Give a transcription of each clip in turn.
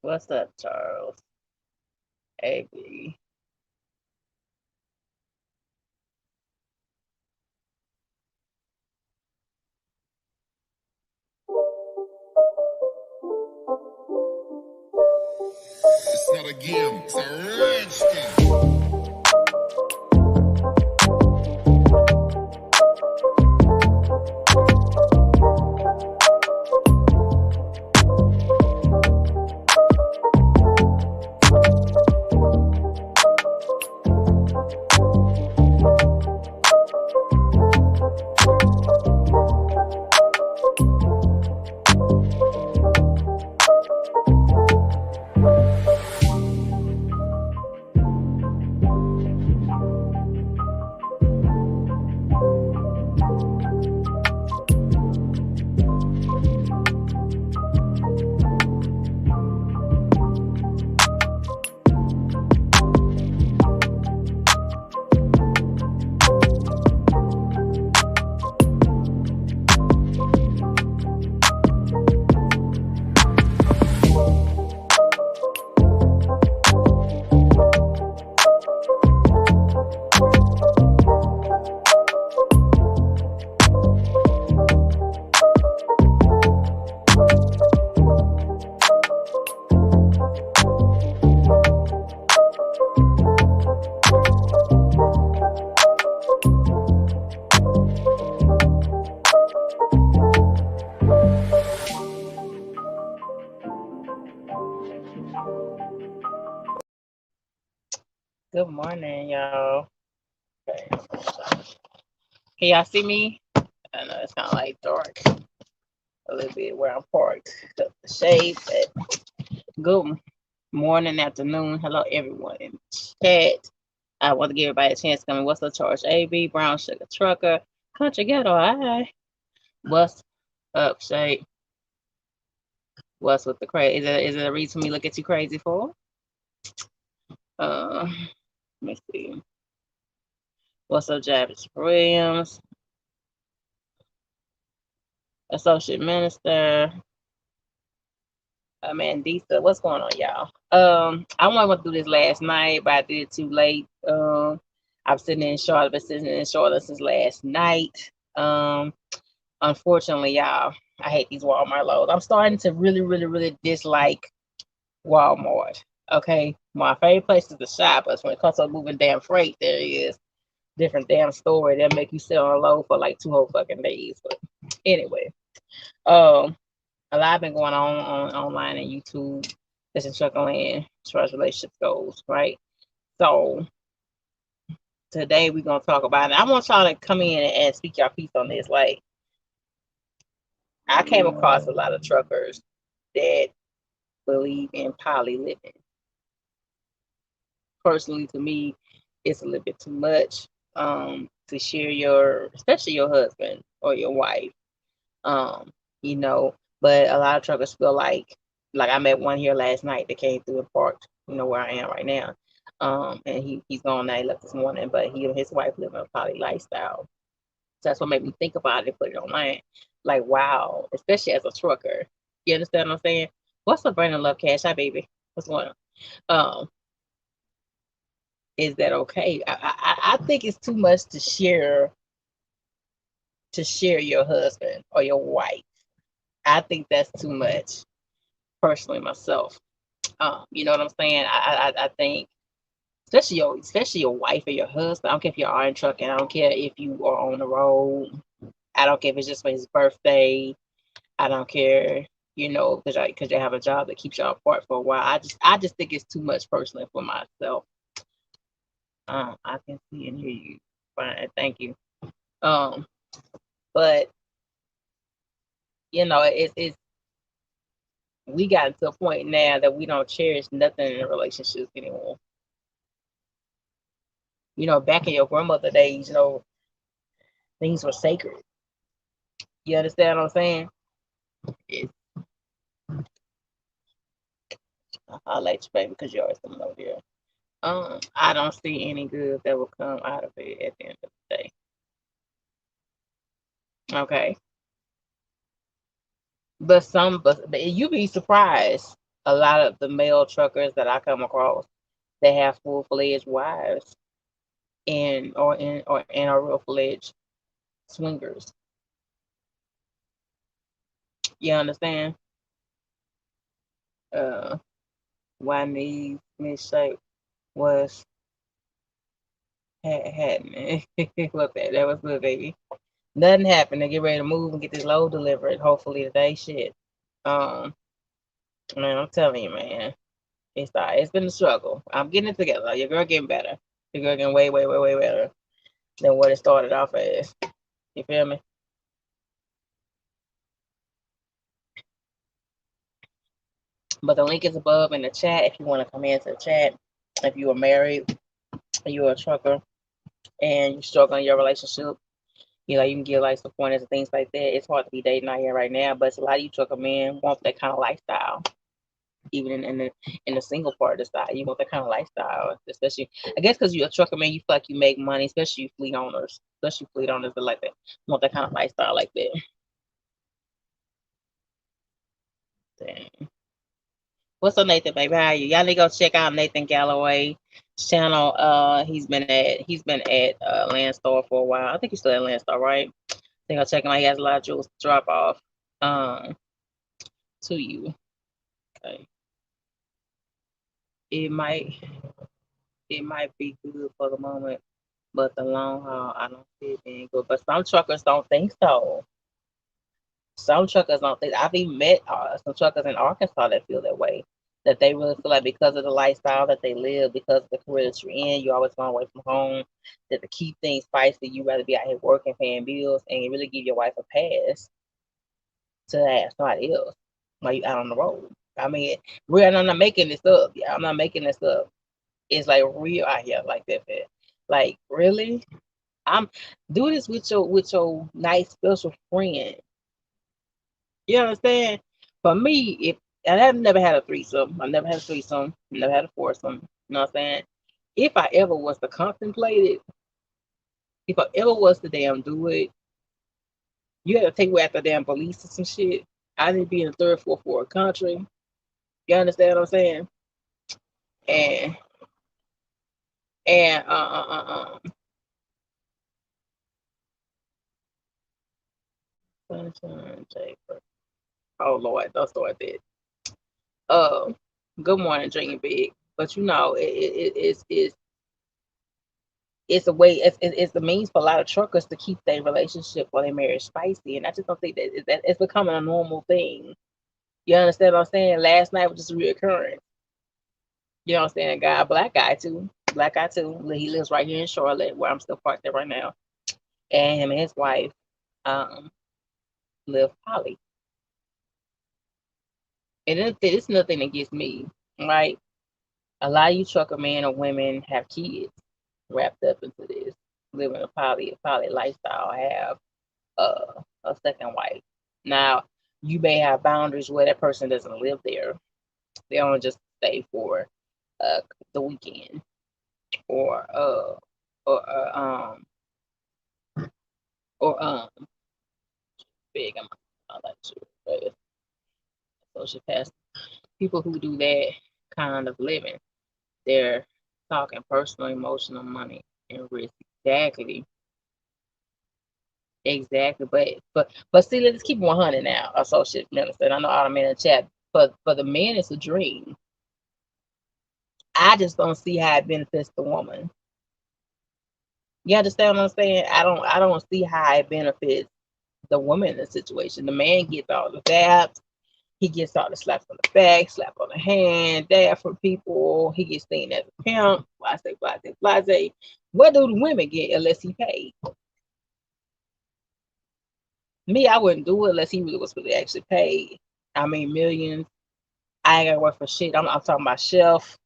What's up, Charles? AB. It's not a game, it's a rage thing. Good morning, y'all. Okay. Can y'all see me? I know it's kind of like dark a little bit where I'm parked. The shade, but good morning, afternoon. Hello, everyone in chat. I want to give everybody a chance to come in. What's up, Charge? AB, Brown Sugar Trucker, Country Ghetto. Hi. What's up, Shade? What's with the crazy? Is it a reason for me to look at you crazy for? Let me see. What's up, Javis Williams? Associate Minister Amandisa. What's going on, y'all? I wanted to do this last night, but I did it too late. I'm sitting in Charlotte, been sitting in Charlotte since last night. Unfortunately, y'all, I hate these Walmart loads. I'm starting to really, really, really dislike Walmart. Okay, my favorite place is the shop, but when it comes to moving damn freight, there is different damn story that make you sit on a load for like 2 whole fucking days. But anyway, um, a lot been going on online and YouTube. This is chuckling as far as relationship goes, right? So today we're gonna talk about it. I want y'all to come in and speak your piece on this. Like I came across a lot of truckers that believe in poly living. Personally, to me, it's a little bit too much to share your, especially your husband or your wife. Um, you know, but a lot of truckers feel like I met one here last night that came through and parked, where I am right now. And he's gone now. He left this morning, but he and his wife live in a poly lifestyle. So that's what made me think about it and put it online. Like, wow, especially as a trucker. You understand what I'm saying? What's up, Brandon Love Cash? Hi, baby. What's going on? Um, is that okay? I think it's too much to share your husband or your wife. I think that's too much, personally myself. You know what I'm saying? I think especially your wife or your husband. I don't care if you are in trucking. I don't care if you are on the road. I don't care if it's just for his birthday. I don't care, because they have a job that keeps y'all apart for a while. I just think it's too much personally for myself. I can see and hear you. Fine, thank you. Um, but it's we got to a point now that we don't cherish nothing in relationships anymore. Back in your grandmother days, things were sacred. You understand what I'm saying? It's, I'll let you, baby, because you're always coming over here. I don't see any good that will come out of it at the end of the day. Okay, but you be surprised. A lot of the male truckers that I come across, they have full fledged wives and are real fledged swingers. You understand? Uh, why knees misshape was happening. Look that was good, baby. Nothing happened. They get ready to move and get this load delivered. Hopefully today, shit. Um, man, I'm telling you, man, it's been a struggle. I'm getting it together. Your girl getting better. Your girl getting way, way, way, way better than what it started off as. You feel me? But the link is above in the chat if you want to come into the chat. If you are married, you're a trucker, and you're struggling in your relationship, you can give like some pointers and things like that. It's hard to be dating out here right now, but it's a lot of you trucker men want that kind of lifestyle. Even in the single part of the side, you want that kind of lifestyle, especially I guess because you're a trucker man, you feel like you make money, especially you fleet owners that like that want that kind of lifestyle like that. Dang. What's up, Nathan, baby? How are you? Y'all need to go check out Nathan Galloway's channel. He's been at Landstar for a while. I think he's still at Landstar, right? I think I'll check him out. He has a lot of jewels to drop off um to you. Okay. It might it might be good for the moment, but the long haul I don't see it being good. But some truckers don't think so. Some truckers don't think. I've even met some truckers in Arkansas that feel that way. That they really feel like because of the lifestyle that they live, because of the career that you're in, you always going away from home. That to keep things spicy, you rather be out here working, paying bills, and you really give your wife a pass to have somebody else while you out on the road. I mean, I'm not making this up. Yeah, I'm not making this up. It's like real out here like that. Like really, I'm do this with your nice special friend. You understand? For me, if and I've never had a threesome, I've never had a threesome, never had a foursome. You know what I'm saying? If I ever was to contemplate it, if I ever was to damn do it, you had to take away after damn police or some shit. I didn't be in the third, fourth world country. You understand what I'm saying? And and Sunshine Japer. Oh Lord, don't start that. Uh, good morning, drinking big. But it's a way it's the means for a lot of truckers to keep their relationship or their marriage spicy, and I just don't think that it's becoming a normal thing. You understand what I'm saying? Last night was just a reoccurrence. You know what I'm saying? Guy, black guy too. He lives right here in Charlotte, where I'm still parked there right now, and him and his wife um live poly, and it's nothing against me, right? A lot of you trucker men or women have kids wrapped up into this, living a poly lifestyle, have a second wife. Now, you may have boundaries where that person doesn't live there. They only just stay for uh, the weekend or or uh, um or big amount. I like to but social pass people who do that kind of living. They're talking personal, emotional, money, and risk. Exactly. Exactly, but see, let's keep 100 now. Associate minister, and I know all the men in the chat, but for the men, it's a dream. I just don't see how it benefits the woman. You understand what I'm saying? I don't see how it benefits the woman in the situation. The man gets all the dabs, he gets all the slaps on the back, slap on the hand, dab for people. He gets seen as a pimp. Blase, blase, blase. What do the women get unless he paid? Me, I wouldn't do it unless he really was really actually paid. I mean, millions. I ain't gotta work for shit. I'm talking about chef.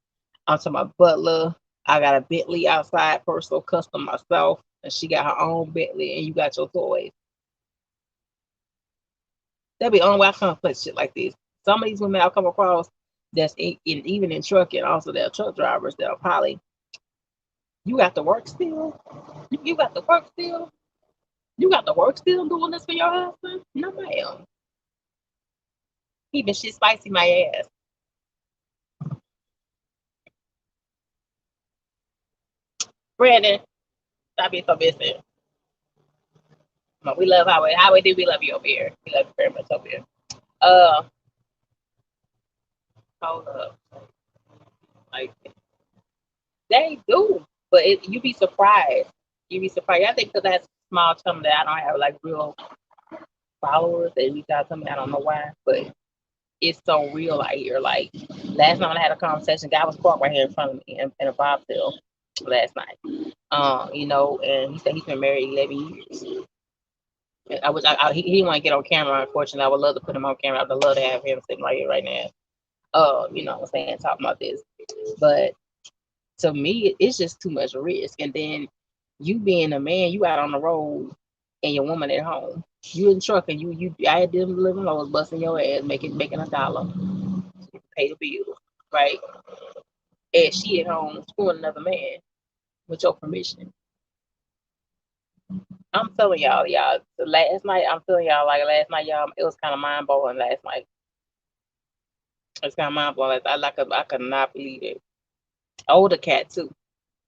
I'm talking about butler. I got a Bentley outside, personal custom myself, and she got her own Bentley, and you got your toys. That'd be the only way I contemplate shit like this. Some of these women I'll come across that's even in trucking, also they're truck drivers that are probably you got to work still. You got to work still. You got to work still doing this for your husband? No, ma'am. He been shit spicy my ass. Brandon, stop being so busy. We love Highway. Highway D, we love you over here. We love you very much over here. Uh, hold up. Like, they do. But you be surprised. You be surprised. I think because that's small chum that I don't have like real followers that reach out to me. I don't know why, but it's so real out here. Like last night I had a conversation. Guy was parked right here in front of me in a bobtail last night. And he said he's been married 11 years. He didn't want to get on camera. Unfortunately, I would love to put him on camera. I'd love to have him sitting right here right now. What I'm saying, talking about this. But to me, it's just too much risk. And then you being a man, you out on the road and your woman at home. You in the truck and I had them living low, busting your ass, making $1. You pay the bill, right? And she at home screwing another man with your permission. I'm telling y'all, last night, I'm telling y'all, like last night, y'all, it was kind of mind blowing last night. It's kind of mind blowing. I could not believe it. Older cat too,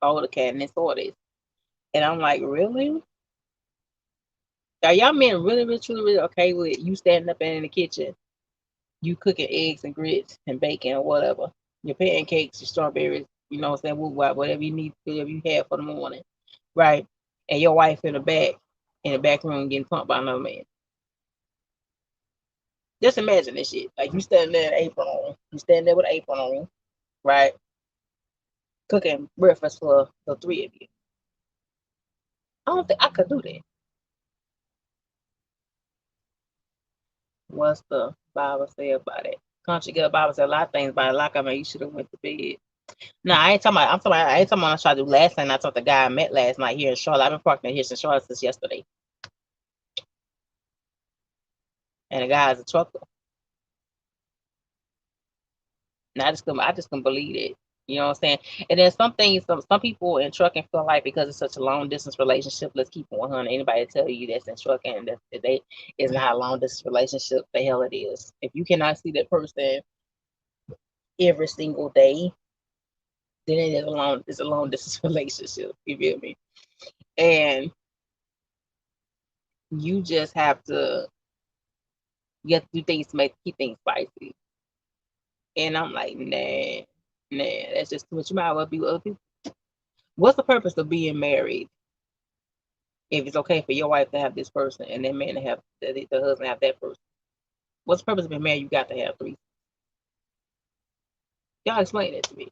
older cat, and it's all this. And I'm like, really? Are y'all men really, really, truly, really okay with you standing up in the kitchen, you cooking eggs and grits and bacon or whatever, your pancakes, your strawberries, you know what I'm saying, whatever you need, whatever you have for the morning, right? And your wife in the back room getting pumped by another man. Just imagine this shit. Like you standing there with an apron on. You standing there with an apron on, right? Cooking breakfast for the three of you. I don't think I could do that. What's the Bible say about it? Country girl Bible said a lot of things about it. Like I mean, you should have went to bed. No, I ain't talking about. I ain't talking about. I tried to do last night. I told the guy I met last night here in Charlotte. I've been parking here since Charlotte since yesterday, and the guy is a trucker. And I just couldn't believe it. You know what I'm saying? And then some things, some people in trucking feel like because it's such a long distance relationship, let's keep it 100. Anybody tell you that's in trucking that they is not a long distance relationship, the hell it is. If you cannot see that person every single day, then it's a long distance relationship. You feel me? And you just have to you have to do things to keep things spicy. And I'm like, nah, that's just too much. You might as well be with other people. What's the purpose of being married if it's okay for your wife to have this person and that man to have the husband have that person? What's the purpose of being married? You got to have three. Y'all explain that to me.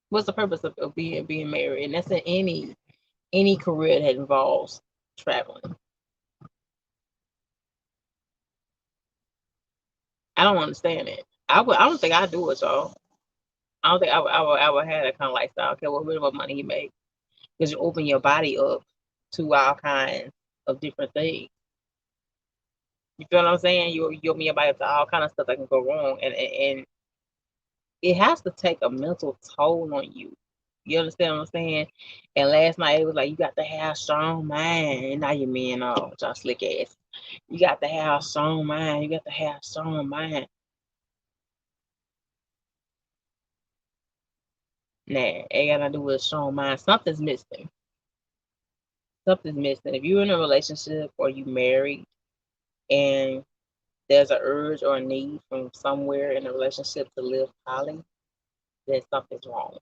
What's the purpose of being married? And that's in any career that involves traveling. I don't understand it. I don't think I do it, y'all. I don't think I would have that kind of lifestyle. Okay, well, what money you make? Because you open your body up to all kinds of different things. You feel what I'm saying? You open your body up to all kind of stuff that can go wrong, and it has to take a mental toll on you. You understand what I'm saying? And last night it was like you got to have strong mind. And now you mean just slick ass. You got to have strong mind. You got to have strong mind. Nah, it got to do with a strong mind. Something's missing. Something's missing. If you're in a relationship or you married and there's an urge or a need from somewhere in a relationship to live poly, then something's wrong.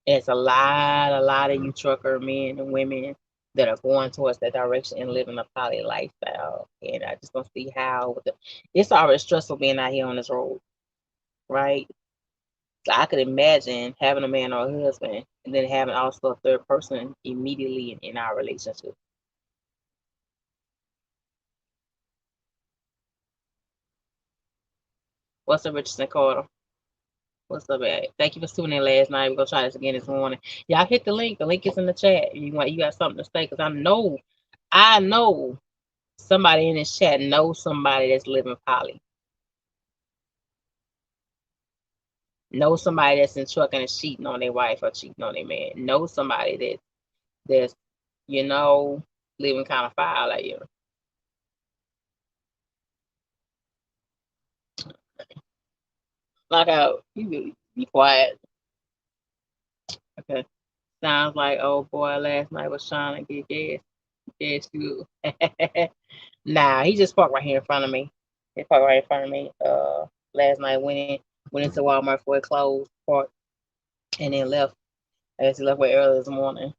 It's a lot of you trucker men and women that are going towards that direction and living a poly lifestyle. And I just don't see how it's already stressful being out here on this road, right? So I could imagine having a man or a husband and then having also a third person immediately in our relationship. What's up, Richardson Carter? What's up, at? Thank you for tuning in last night. We're gonna try this again this morning. Y'all hit the link. The link is in the chat. You got something to say? Because I know somebody in this chat knows somebody that's living poly. Know somebody that's in trucking and cheating on their wife or cheating on their man. Know somebody that's living kind of foul out here. Like out, you be quiet. Sounds like old boy last night was trying to get gas. Gas fuel. Nah, he just parked right here in front of me. He parked right in front of me. Last night went into Walmart for a clothes parked, and then left. I guess he left way early this morning.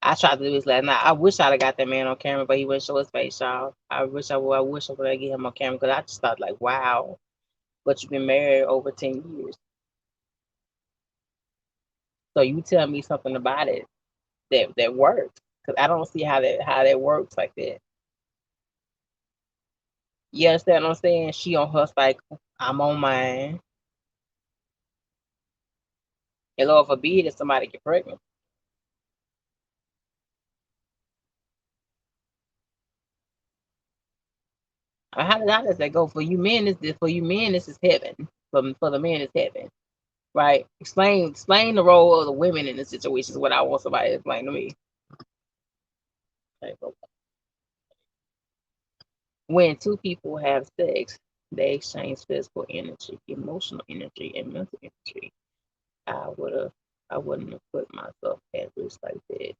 I tried to do this last night. I wish I'd have got that man on camera, but he wouldn't show his face, y'all. I wish I would. I wish I would have get him on camera because I just thought like, wow, but you've been married over 10 years, so you tell me something about it that works because I don't see how that works like that. You understand what I'm saying? She on her cycle, I'm on mine. And Lord forbid if somebody get pregnant. How does that go for you men? This is heaven. For the men, it's heaven, right? Explain the role of the women in the situation. Is what I want somebody to explain to me. When two people have sex, they exchange physical energy, emotional energy, and mental energy. I would have, I wouldn't have put myself at risk like that.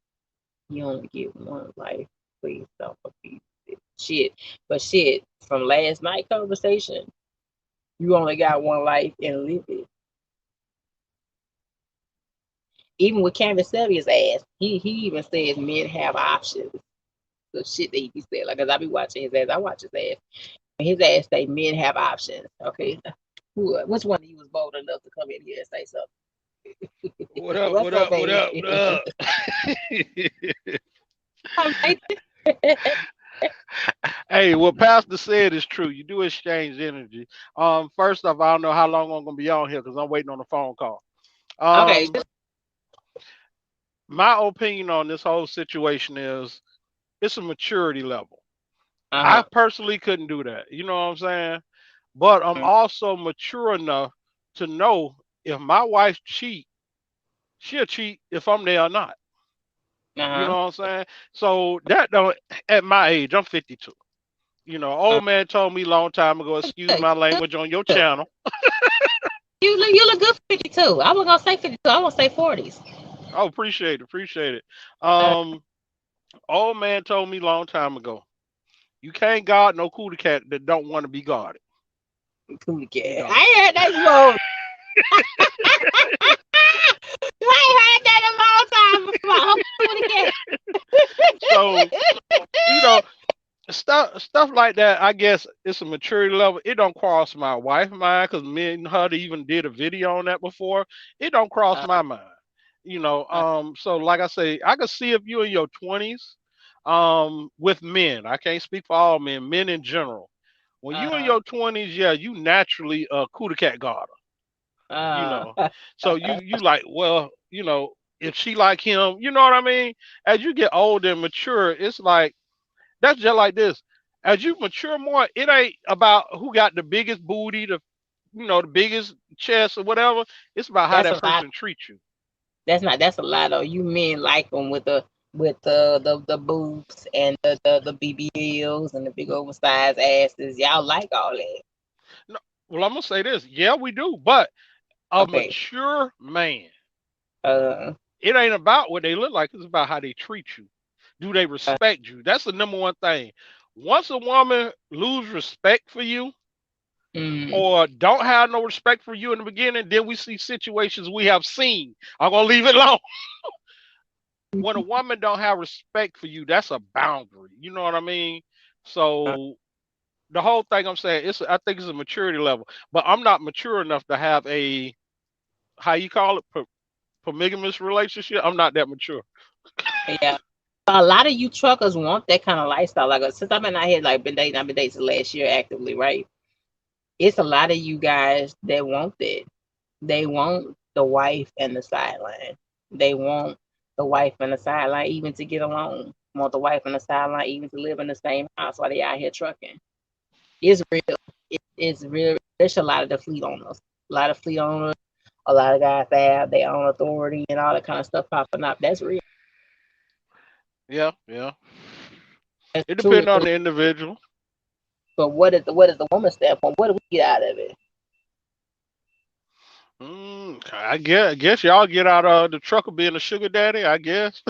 You only get one life. Please don't repeat it. Shit, but shit, from last night conversation, you only got one life and live it. Even with Candace Sevia's ass, he even says men have options. The shit that he be saying, like, cause I be watching his ass. I watch his ass. His ass say men have options. Okay, which one of you was bold enough to come in here and say something? What up? What's What up, up? What up? baby? What up? Hey, what Pastor said is true. You do exchange energy. First off, I don't know how long I'm gonna be on here because I'm waiting on a phone call. Okay. Um, my opinion on this whole situation is it's a maturity level. I Uh personally couldn't do that. You know what I'm saying? But I'm huh. also mature enough to know if my wife cheat, she'll cheat if I'm there or not. Uh You huh. know what I'm saying? So that don't at my age, I'm 52. You know, Uh, old man told me a long time ago, excuse good. my Good. language on your Good. channel. You look good for 52. I was gonna say 52. I was gonna say 40s. Oh, appreciate it, appreciate it. Uh, Um, old man told me a long time ago, you can't guard no cootie cat that don't want to be guarded. Cootie You cat. know. I ain't heard that before. I ain't heard that in a long time before. Cootie So, cat. you know, stuff like that, I guess it's a maturity level. It don't cross my wife mind because me and her even did a video on that before. It don't cross uh, my mind. You know, uh, so like I say, I can see if you're in your 20s, with men. I can't speak for all men, men in general. When you in uh, your 20s, yeah, you naturally a cootie cat garter, you uh, know. So you like, well, you know, if she like him, you know what I mean? As you get older and mature, it's like that's just like this. As you mature more, it ain't about who got the biggest booty, the biggest chest or whatever. It's about how that's that a lot. person treats you. That's a lot of you men like them with the boobs and the BBLs and the big oversized asses. Y'all like all that. No, well, I'm gonna say this. Yeah, we do, but a Okay. mature man, Uh, it ain't about what they look like. It's about how they treat you. Do they uh respect you? That's the number one thing. Once a woman lose respect for you mm, or don't have no respect for you in the beginning, then we see situations we have seen. I'm gonna leave it alone. When a woman don't have respect for you, that's a boundary. You know what I mean? So the whole thing I'm saying, I think it's a maturity level, but I'm not mature enough to have a how you call it polygamous relationship. I'm not that mature. yeah. A lot of you truckers want that kind of lifestyle. Like since I've been out here, like been dating, I've been dating since last year actively, right? It's a lot of you guys that want that. They want the wife and the sideline. They want the wife and the sideline even to get along. Want the wife and the sideline even to live in the same house while they out here trucking. It's real. It's real. There's a lot of the fleet owners. A lot of fleet owners. A lot of guys that have their own authority and all that kind of stuff popping up. That's real. Yeah, yeah. That's It truly depends on real. the individual. But what is the woman's standpoint? What do we get out of it? I guess y'all get out of the truck of being a sugar daddy. I guess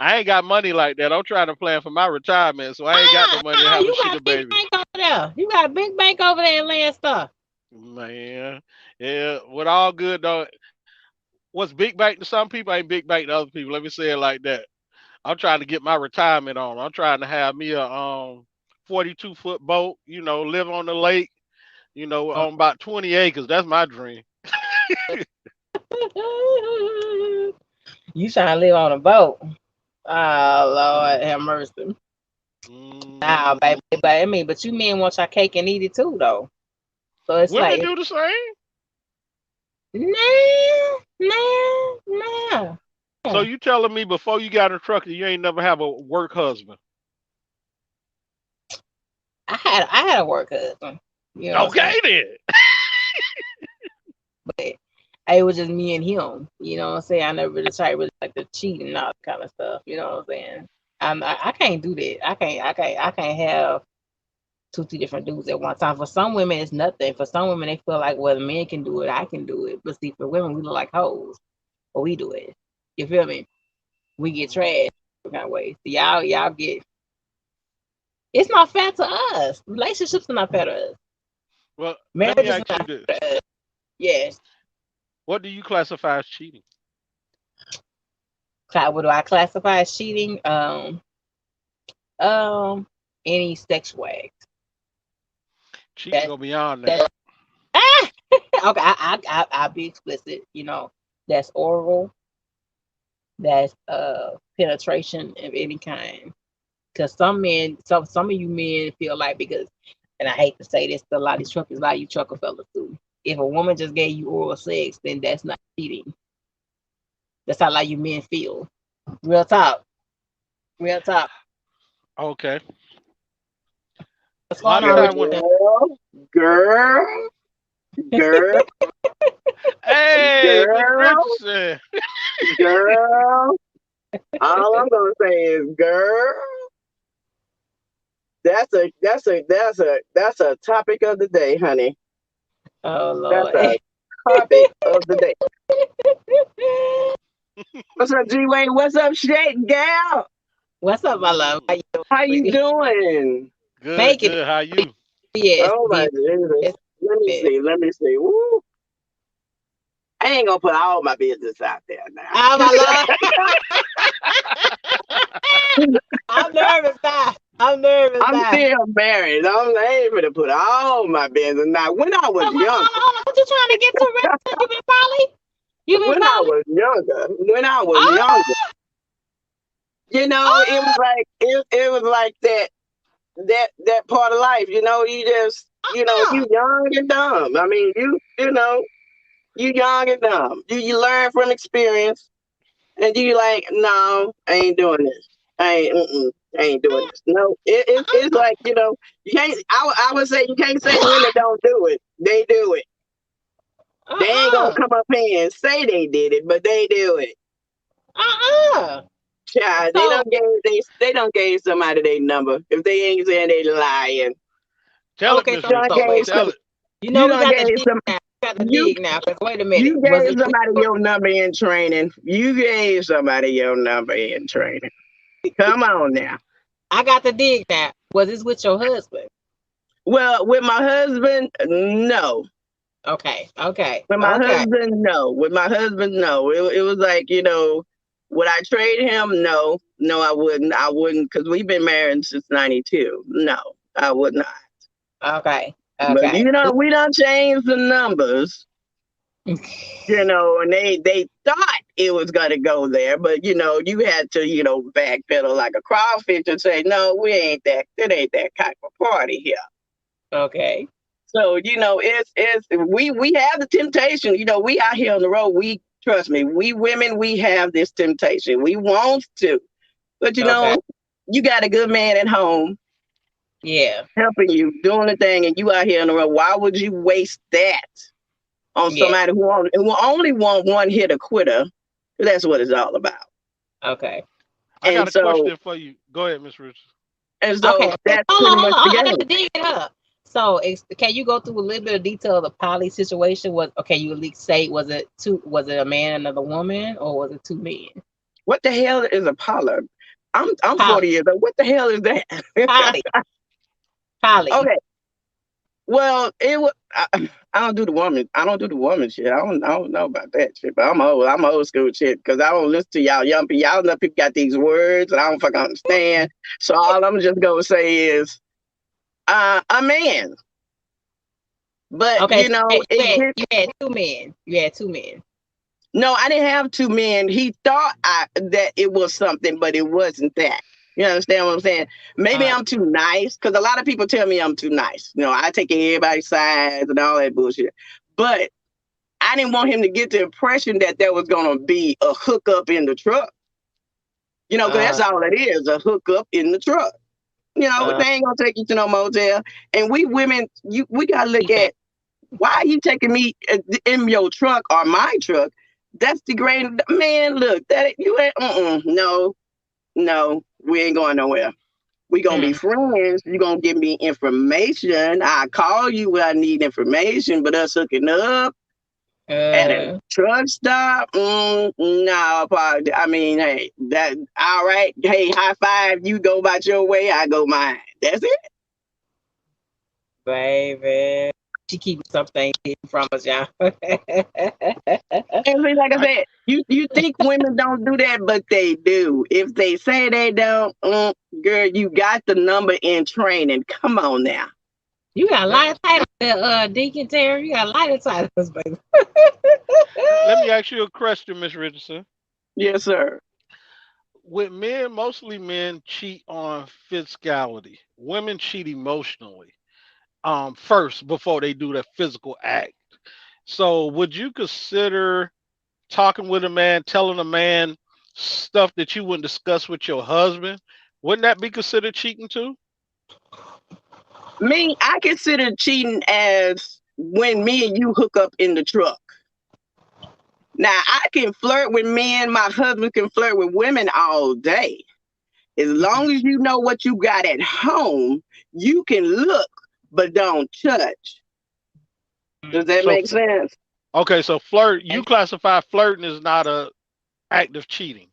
I ain't got money like that. I'm trying to plan for my retirement, so I ain't got no money to have a You got sugar a big baby. bank over there. You got a big bank over there in land stuff. Man, yeah, what all good though. What's big bank to some people ain't big bank to other people. Let me say it like that. I'm trying to get my retirement on. I'm trying to have me a 42-foot boat. Live on the lake. On about 20 acres. That's my dream. You trying to live on a boat? Oh Lord, have mercy. Nah, Mm, baby, but I mean, but you men want your cake and eat it too, though. So it's women like, do the same. nah, nah, nah. So you telling me before you got a truck you ain't never have a work husband? I had a work husband. You know what I'm saying? Okay then. But it was just me and him. You know what I'm saying? I never really tried really like to cheat and all that kind of stuff. You know what I'm saying? I can't do that. I can't have two, three different dudes at one time. For some women, it's nothing. For some women, they feel like, well, the men can do it, I can do it. But see, for women, we look like hoes, but we do it. You feel me? We get trashed kind of way. So y'all get. It's not fair to us. Relationships are not fair to us. Well, let me Marriages are ask you not this. fair to us. Yes. What do you classify as cheating? What do I classify as cheating? Um, any sexual act. Cheating That go beyond that. that. Ah! Okay, I'll be explicit. That's oral. That's penetration of any kind. Because some of you men feel like because, and I hate to say this, but a lot of these truckers, a lot of you trucker fellas too. If a woman just gave you oral sex, then that's not cheating. That's how a lot of you men feel. Real talk. Real talk. Okay. What's A going lot of on, Girl, time Richard? when girl, girl, Hey, Miss girl, Richardson. girl. All I'm gonna say is, girl. That's a topic of the day, honey. Oh That's Lord. a topic of the day. What's up, G Wayne? What's up, Shake Gal? What's up, my love? How Mm, you doing, How you sweetie? doing? good, Making good. How it. you? Yes, Oh my busy. goodness. Yes, Let me yes. see. Let me see. Woo. I ain't gonna put all my business out there now. Oh my Lord. I'm nervous now. I'm nervous I'm now. still married. I ain't gonna put all my business. Now, when I was Hold on, younger, hold on. What you trying to get to, Richard? You been poly? You been when I poly? was younger, when I was younger, Oh, it was oh, like it was like that part of life. You just oh. you young and dumb. I mean, you young and dumb. You learn from experience, and you like, no, I ain't doing this. I ain't doing this. No, it's like you can't. I would say you can't say women don't do it. They do it. They ain't gonna Uh-uh. come up here and say they did it, but they do it. Uh-uh. Child, So, they don't gave somebody their number. If they ain't saying they lying, Tell it, okay, Miss so, you done so gave wait. Richardson. some. Tell it. You We done got to gave dig some. now. We got to You dig now. Because wait a minute. you Was gave it with somebody your, your number in training. You gave somebody your number in training. Come on now. I got to dig now. Was this with your husband? Well, with my husband, no. Okay. Okay. With my Okay. husband, no. With my husband, no. It was like, would I trade him? No. No, I wouldn't. I wouldn't because we've been married since 92. No, I would not. Okay. But Okay. we don't change the numbers, and they thought it was gonna go there, but you had to, backpedal like a crawfish and say, no, it ain't that type of party here. Okay. So, it's we have the temptation, we out here on the road, we trust me, we women, we have this temptation. We want to, but Okay. you got a good man at home Yeah. helping you, doing the thing, and you out here on the road. Why would you waste that on Yeah. somebody who only want one hit a quitter? That's what it's all about. Okay. I And got a so question for you. Go ahead, Miss Richardson. and Okay. so that's Hold pretty on. Hold much on. the I got game. to dig it up. So, can you go through a little bit of detail of the poly situation? Okay? You at least say was it a man and another woman, or was it two men? What the hell is a poly? I'm Poly, 40 years old. What the hell is that? poly, poly. Okay. Well, it was. I don't do the woman. I don't do the woman shit. I don't know about that shit. But I'm old. I'm old school shit because I don't listen to y'all young people. Y'all know people got these words and I don't fucking understand. So all I'm just gonna say is, a man. But Okay, you know, you had two men. You had two men. No, I didn't have two men. He thought that it was something, but it wasn't that. You understand what I'm saying? Maybe I'm too nice because a lot of people tell me I'm too nice. You know, I take everybody's sides and all that bullshit. But I didn't want him to get the impression that there was going to be a hookup in the truck. You know, because that's all it is, a hookup in the truck. You know, they ain't going to take you to no motel. And we women, we got to look at, why are you taking me in your truck or my truck? That's degrading. Man, look, that you ain't, no, we ain't going nowhere. We gonna be friends. You gonna give me information. I call you when I need information, but us hooking up at a truck stop, no. I mean, hey, that all right. Hey, high five. You go about your way, I go mine. That's it, baby. She keeps something hidden from us, y'all. And like I said, you think women don't do that, but they do. If they say they don't, girl, you got the number in training. Come on now. You got a lot of titles, Deacon Terry. You got a lot of titles, baby. Let me ask you a question, Miss Richardson. Yes, sir. With men, mostly men cheat on physicality. Women cheat emotionally. First before they do the physical act. So would you consider talking with a man, telling a man stuff that you wouldn't discuss with your husband? Wouldn't that be considered cheating too? Me, I consider cheating as when me and you hook up in the truck. Now, I can flirt with men, my husband can flirt with women all day. As long as you know what you got at home, you can look, but don't touch. Does that make sense? Okay, so you classify flirting as not a act of cheating.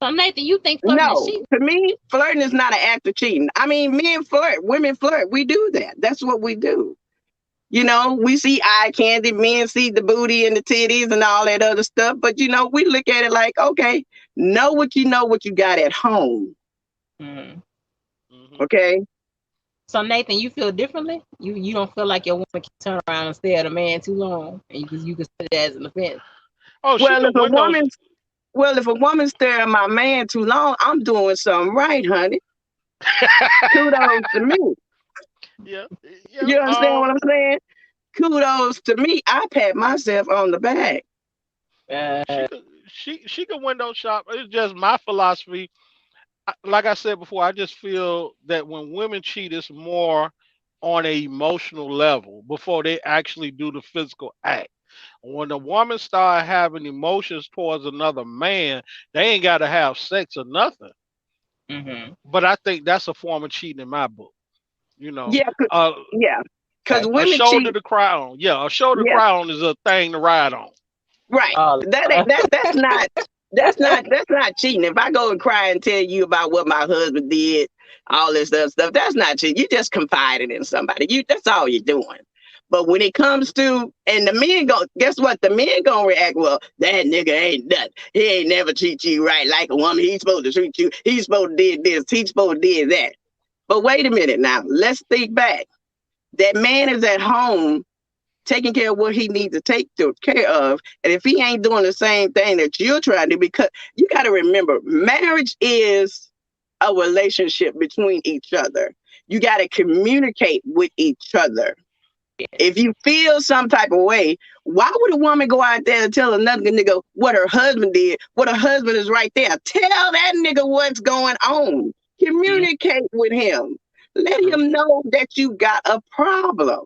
So Nathan, you think flirting is cheating? To me, flirting is not an act of cheating. I mean, men flirt, women flirt. We do that. That's what we do. You know, we see eye candy, men see the booty and the titties and all that other stuff. But, you know, we look at it like, okay, know what you got at home. Okay? So Nathan, you feel differently? You don't feel like your woman can turn around and stare at a man too long, and you can see that as an offense? Oh, if a woman stare at my man too long, I'm doing something right, honey. Kudos to me. Yeah. You understand what I'm saying? Kudos to me. I pat myself on the back. She can window shop. It's just my philosophy. Like I said before, I just feel that when women cheat, it's more on an emotional level before they actually do the physical act. When a woman start having emotions towards another man, they ain't got to have sex or nothing. But I think that's a form of cheating in my book. You know, because women a shoulder cheat. to cry on. Yeah, a shoulder to cry on is a thing to ride on. Right. That's not cheating. If I go and cry and tell you about what my husband did, all this other stuff, that's not cheating. You just confided in somebody. That's all you're doing. But when it comes to, and the men guess what? The men gonna react, well, that nigga ain't nothing. He ain't never treat you right like a woman. He's supposed to treat you. He's supposed to did this. He's supposed to did that. But wait a minute now. Let's think back. That man is at home taking care of what he needs to take care of. And if he ain't doing the same thing that you're trying to do, because you got to remember, marriage is a relationship between each other. You got to communicate with each other. If you feel some type of way, why would a woman go out there and tell another nigga what her husband did? What her husband is right there. Tell that nigga what's going on. Communicate with him. Let him know that you got a problem.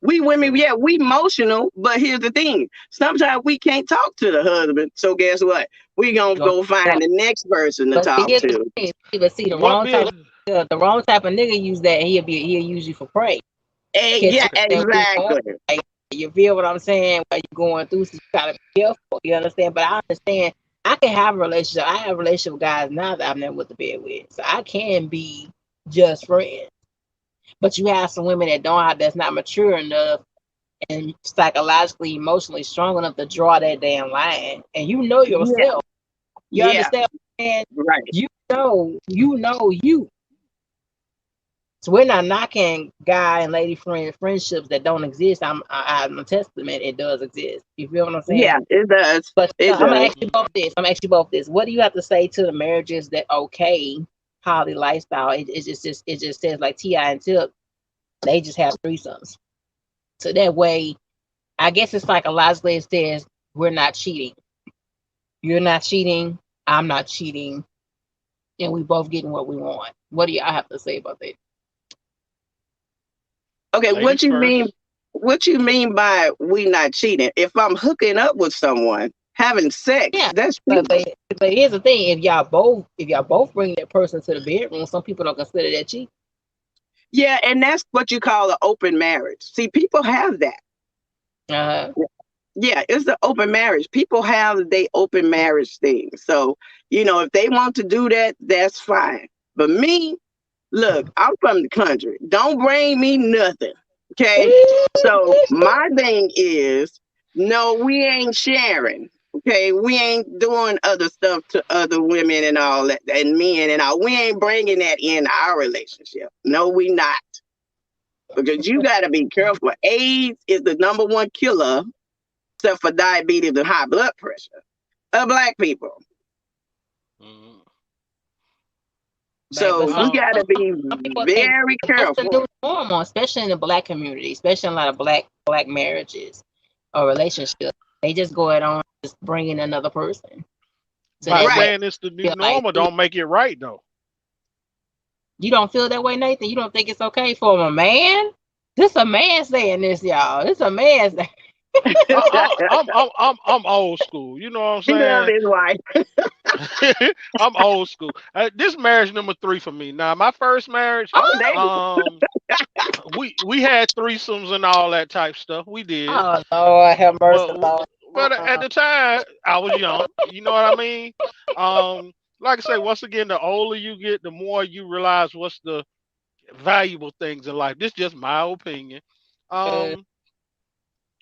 We women, we emotional, but here's the thing. Sometimes we can't talk to the husband. So guess what? We gonna go find the next person to talk to. But see, the wrong type of The wrong type of nigga use that, he'll use you for prey. Catch Yeah, you in that weak exactly. like, you feel what I'm saying? While you're going through, so you gotta be careful. You understand? But I understand. I can have a relationship. I have a relationship with guys now that I've never with the bed with, so I can be just friends. But you have some women that don't have that's not mature enough and psychologically, emotionally strong enough to draw that damn line. And you know Yeah, yourself. You yeah, understand? And right. you. So we're not knocking guy and lady friendships that don't exist. I'm a testament. It does exist. You feel what I'm saying? Yeah, it does. But It I'm gonna does. ask you both this. I'm gonna ask you both this. What do you have to say to the marriages that okay poly lifestyle? It just says like Ti and Tip, they just have threesomes. So that way, I guess it's psychologically it says we're not cheating. You're not cheating. I'm not cheating, and we both getting what we want. What do y'all have to say about that? Okay, Ladies first. what you mean by we not cheating? If I'm hooking up with someone, having sex, Yeah, that's but cheating. here's the thing: if y'all both bring that person to the bedroom, some people don't consider that cheap. Yeah, and that's what you call an open marriage. See, people have that. Uh Yeah, it's the open marriage. People have they open marriage thing. So, if they want to do that, that's fine. But me, look, I'm from the country. Don't bring me nothing. Okay. So my thing is, no, we ain't sharing. Okay. We ain't doing other stuff to other women and all that and men and all. We ain't bringing that in our relationship. No, we not. Because you got to be careful. AIDS is the number one killer, except for diabetes and high blood pressure, of black people. Mhm. but So you got to be some people think very that's the careful. new normal, especially in the black community, especially in a lot of black marriages or relationships. They just go ahead on just bringing another person. So By that way, Right. saying it's the new feel like normal, don't make it right though. you don't feel that way, Nathan. You don't think it's okay for a man? This a man saying this, y'all. This a man saying. I'm old school. You know what I'm He love saying? his wife. I'm old school. This marriage number 3 for me. Now, my first marriage, Oh, they um, we had threesomes and all that type stuff. We did, Oh Lord, have mercy, but Lord. at the time I was young. You know what I mean? Like I say, once again, the older you get, the more you realize what's the valuable things in life. This is just my opinion. Uh, Um,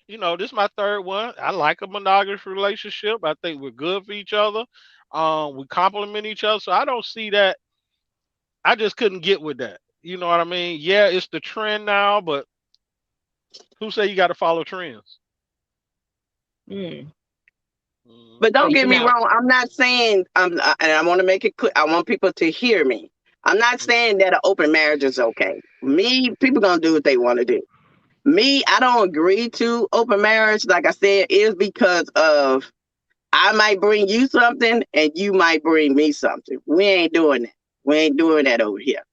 this is my third one. I like a monogamous relationship. I think we're good for each other. We complement each other. So I don't see that. I just couldn't get with that. You know what I mean? Yeah, it's the trend now, but who say you got to follow trends? mm. Mhm. But So don't you're get me not. wrong. I'm not saying, and I want to make it clear. I want people to hear me. I'm not Mhm. saying that an open marriage is okay. Me, people gonna do what they want to do. Me, I don't agree to open marriage. Like I said, is because of I might bring you something and you might bring me something. We ain't doing that. We ain't doing that over here.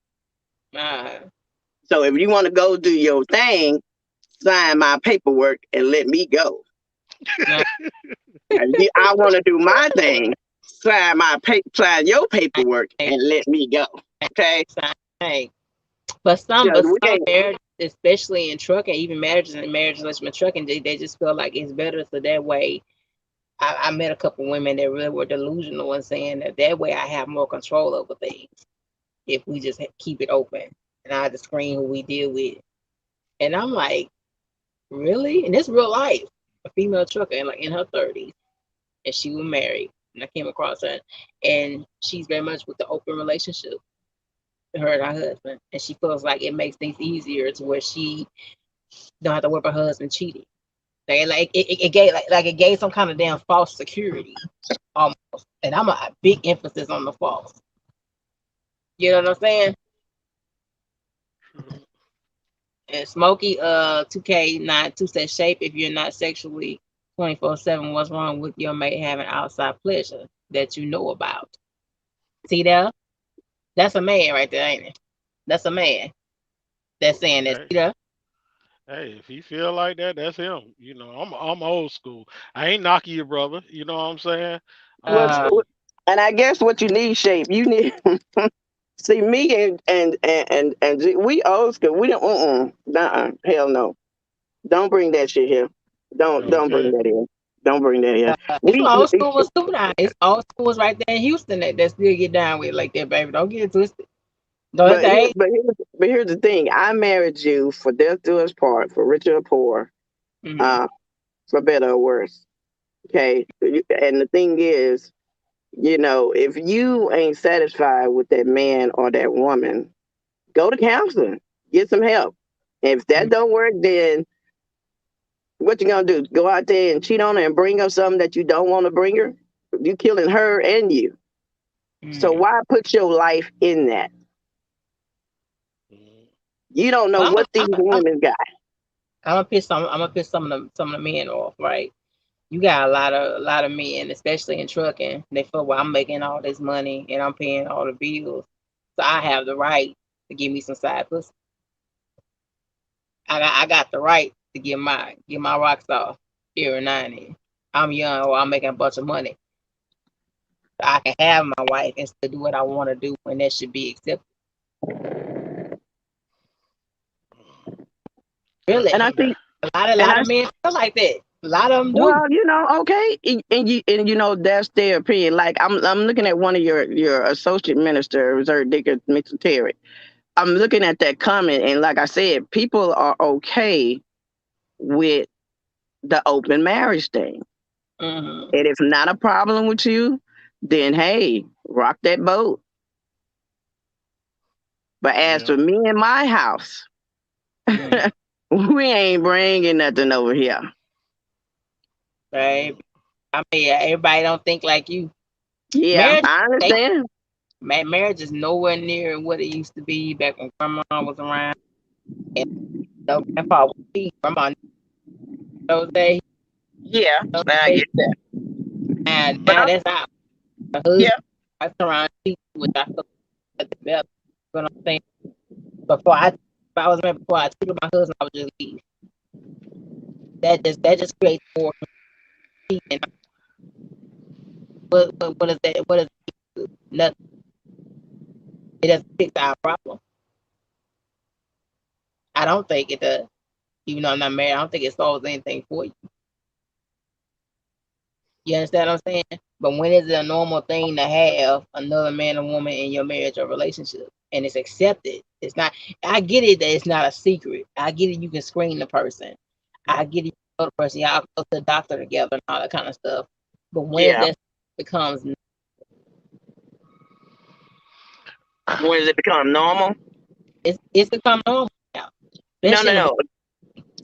Uh, So if you want to go do your thing, sign my paperwork and let me go. uh, I want to do my thing, sign your paperwork and let me go. Okay? hey, but Because we some ain't, marriages, especially in trucking, even marriages and marriage relationship trucking, they just feel like it's better so that way. I met a couple women that really were delusional and saying that way I have more control over things if we just keep it open and I just screen who we deal with. And I'm like, really? And it's real life. A female trucker in like in her 30s, and she was married. And I came across her, and she's very much with the open relationship, her and her husband, and she feels like it makes things easier to where she don't have to worry about her husband cheating. It gave like it gave some kind of damn false security almost, and I'm a big emphasis on the false. You know what I'm saying? And Smokey, 2K92 says shape if you're not sexually 24/7. What's wrong with your mate having outside pleasure that you know about? See there? That's a man right there, ain't it? That's a man that's saying that. Hey, See there? hey, if he feel like that, that's him. I'm old school. I ain't knocking your brother. You know what I'm saying? what, Uh, Um, and I guess what you need, shape, you need See me and we old school. We don't. Hell no. Don't bring that shit here. Don't bring Okay. that in. Don't bring that here. It's some We old school was too now. It's old schools right there in Houston that still get down with it like that, baby. Don't get it twisted. Don't but here, they? but here's the thing. I married you for death do us part, for richer or poor, Mm-hmm. uh, for better or worse. Okay. And the thing is, if you ain't satisfied with that man or that woman, go to counseling, get some help. If that don't work, then what you gonna do? Go out there and cheat on her and bring her something that you don't want to bring her? You killing her and you. So Mm-hmm. why put your life in that? You don't know Well, what these women got. I'm gonna piss some. I'm gonna piss some of the men off, right? You got a lot of men, especially in trucking. They feel, well, I'm making all this money and I'm paying all the bills, so I have the right to give me some side pussy. I got the right to get my rocks off every now and then. I'm young or I'm making a bunch of money. I can have my wife and still do what I want to do, and that should be accepted. Really, And I think, a lot of and lot I of men feel like that. A lot of them do. well, okay, and that's their opinion. Like I'm looking at one of your associate minister, Reserve Dicker Mitchell Terry. I'm looking at that comment, and like I said, people are okay with the open marriage thing. Mm-hmm. And if not a problem with you, then hey, rock that boat. But as Yeah. for me and my house, Mm-hmm. we ain't bringing nothing over here. Right? I mean, everybody don't think like you. Yeah, Marriage, I understand. marriage is nowhere near what it used to be back when grandma was around. And grandpa was grandma those days, Yeah, those I days, get that. and But now that's out. The husband, yeah, I around people, which I feel like the best. You know what I'm saying? Before I cheated my husband, I would just leave. That just creates more confusion. What is that? What is it? Nothing. It doesn't fix our problem. I don't think it does. Even though I'm not married, I don't think it solves anything for you. You understand what I'm saying? But when is it a normal thing to have another man or woman in your marriage or relationship? And it's accepted. It's not, I get it that it's not a secret. I get it you can screen the person. I get it you know the person, y'all go to the doctor together and all that kind of stuff. But when is yeah. that becomes When does it become normal? it's become normal now. No, no, Especially no.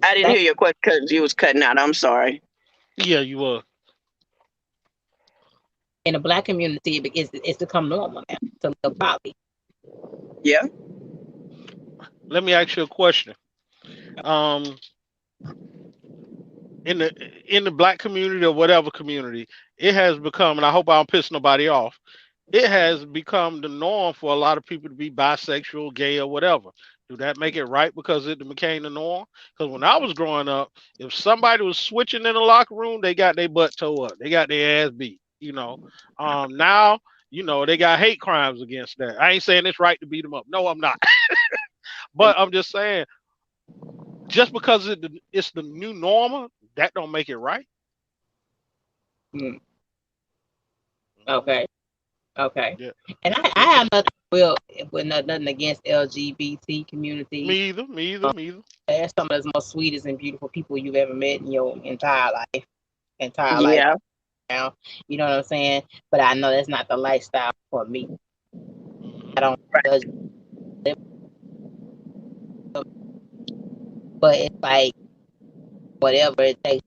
I didn't black hear your question because you was cutting out. I'm sorry. Yeah, you were. in the black community, it's become normal now to live poly. Yeah. Let me ask you a question. Um, in the black community or whatever community, it has become, and I hope I don't piss nobody off. It has become the norm for a lot of people to be bisexual, gay, or whatever. Do that make it right because it became the norm? Because when I was growing up, if somebody was switching in the locker room, they got their butt toe up, they got their ass beat. Now they got hate crimes against that. I ain't saying it's right to beat them up. No, I'm not. But I'm just saying, just because it's the new normal, that don't make it right. Mm, okay. Okay. Yeah, And I it's have nothing with nothing against LGBT community. me either, me either, me either. They're some of the most sweetest and beautiful people you've ever met in your entire life. Entire life Yeah. now. You know what I'm saying? But I know that's not the lifestyle for me. Hmm. I don't judge them, but it's like whatever it takes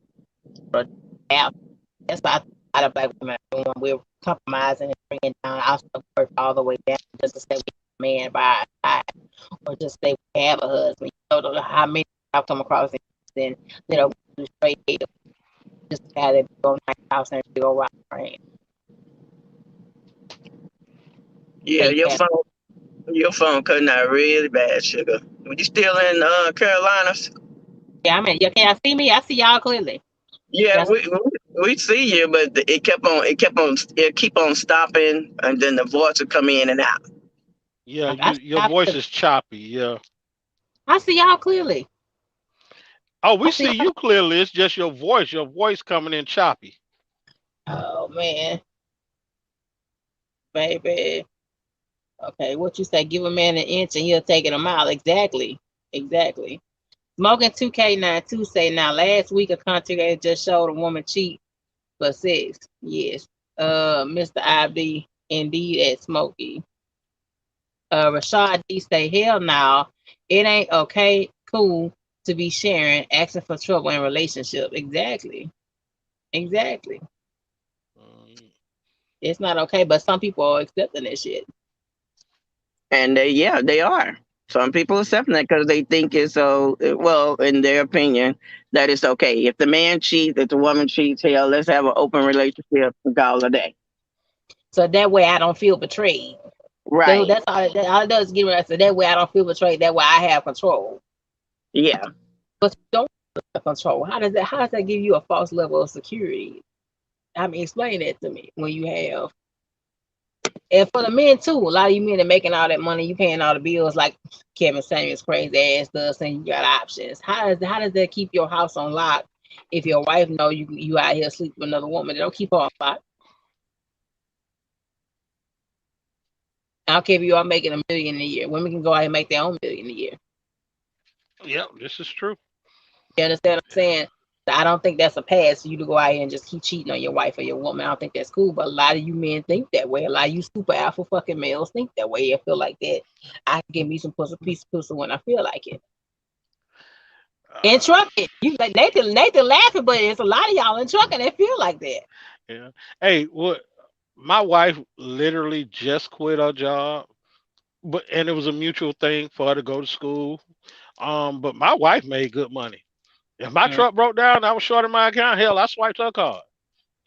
for have. That's why a lot of black women are doing. We're compromising and bringing down our stuff all the way down just to stay with a man by our side. Or just say we have a husband. You know how many I've come across and straight hate just had it go nice house and go rock right. Yeah. They have Your phone cutting out really bad, sugar. Were you still in Carolinas? yeah, I mean, yeah, can y'all see me? I see y'all clearly. Yeah, Yes. we see you, but it kept on stopping, and then the voice would come in and out. Yeah, I see your y'all voice clearly. is choppy. Yeah. I see y'all clearly. Oh, I we see see you clearly. It's just your voice. Your voice coming in choppy. Oh man, baby. Okay, what you say? Give a man an inch and he'll take it a mile. Exactly. Exactly. Smoking 2K92 say now last week a content creator just showed a woman cheat for sex. Yes. Mr. IB indeed at Smokey. Rashad D say hell no. It ain't okay, cool to be sharing, asking for trouble in relationship. Exactly. Exactly. Mm, It's not okay, but some people are accepting that shit. And they are. Some people accepting that because they think it's so, well, in their opinion, that it's okay. If the man cheats, if the woman cheats, hell, let's have an open relationship and call it a day. So that way I don't feel betrayed. Right. That's all it does is give me so that way I don't feel betrayed. That way I have control. Yeah. But you don't have control. How does that give you a false level of security? I mean, explain that to me when you have. And for the men too, a lot of you men are making all that money, you paying all the bills like Kevin Samuels crazy ass does, and you got options. How does that keep your house on lock if your wife know you out here sleeping with another woman? They don't keep her on lock. I don't care if you are making $1 million a year. Women can go out and make their own $1 million a year. yeah, this is true. You understand what I'm saying? I don't think that's a pass for you to go out here and just keep cheating on your wife or your woman. I don't think that's cool. But a lot of you men think that way. A lot of you super alpha fucking males think that way. I feel like that. I can give me some pussy, piece of pussy when I feel like it. In Uh, trucking, you like Nathan laughing, but it's a lot of y'all in trucking that feel like that. yeah. Hey, what? My wife literally just quit her job, but and it was a mutual thing for her to go to school. But my wife made good money. If my Mm-hmm. truck broke down, I was short in my account. Hell, I swiped her card.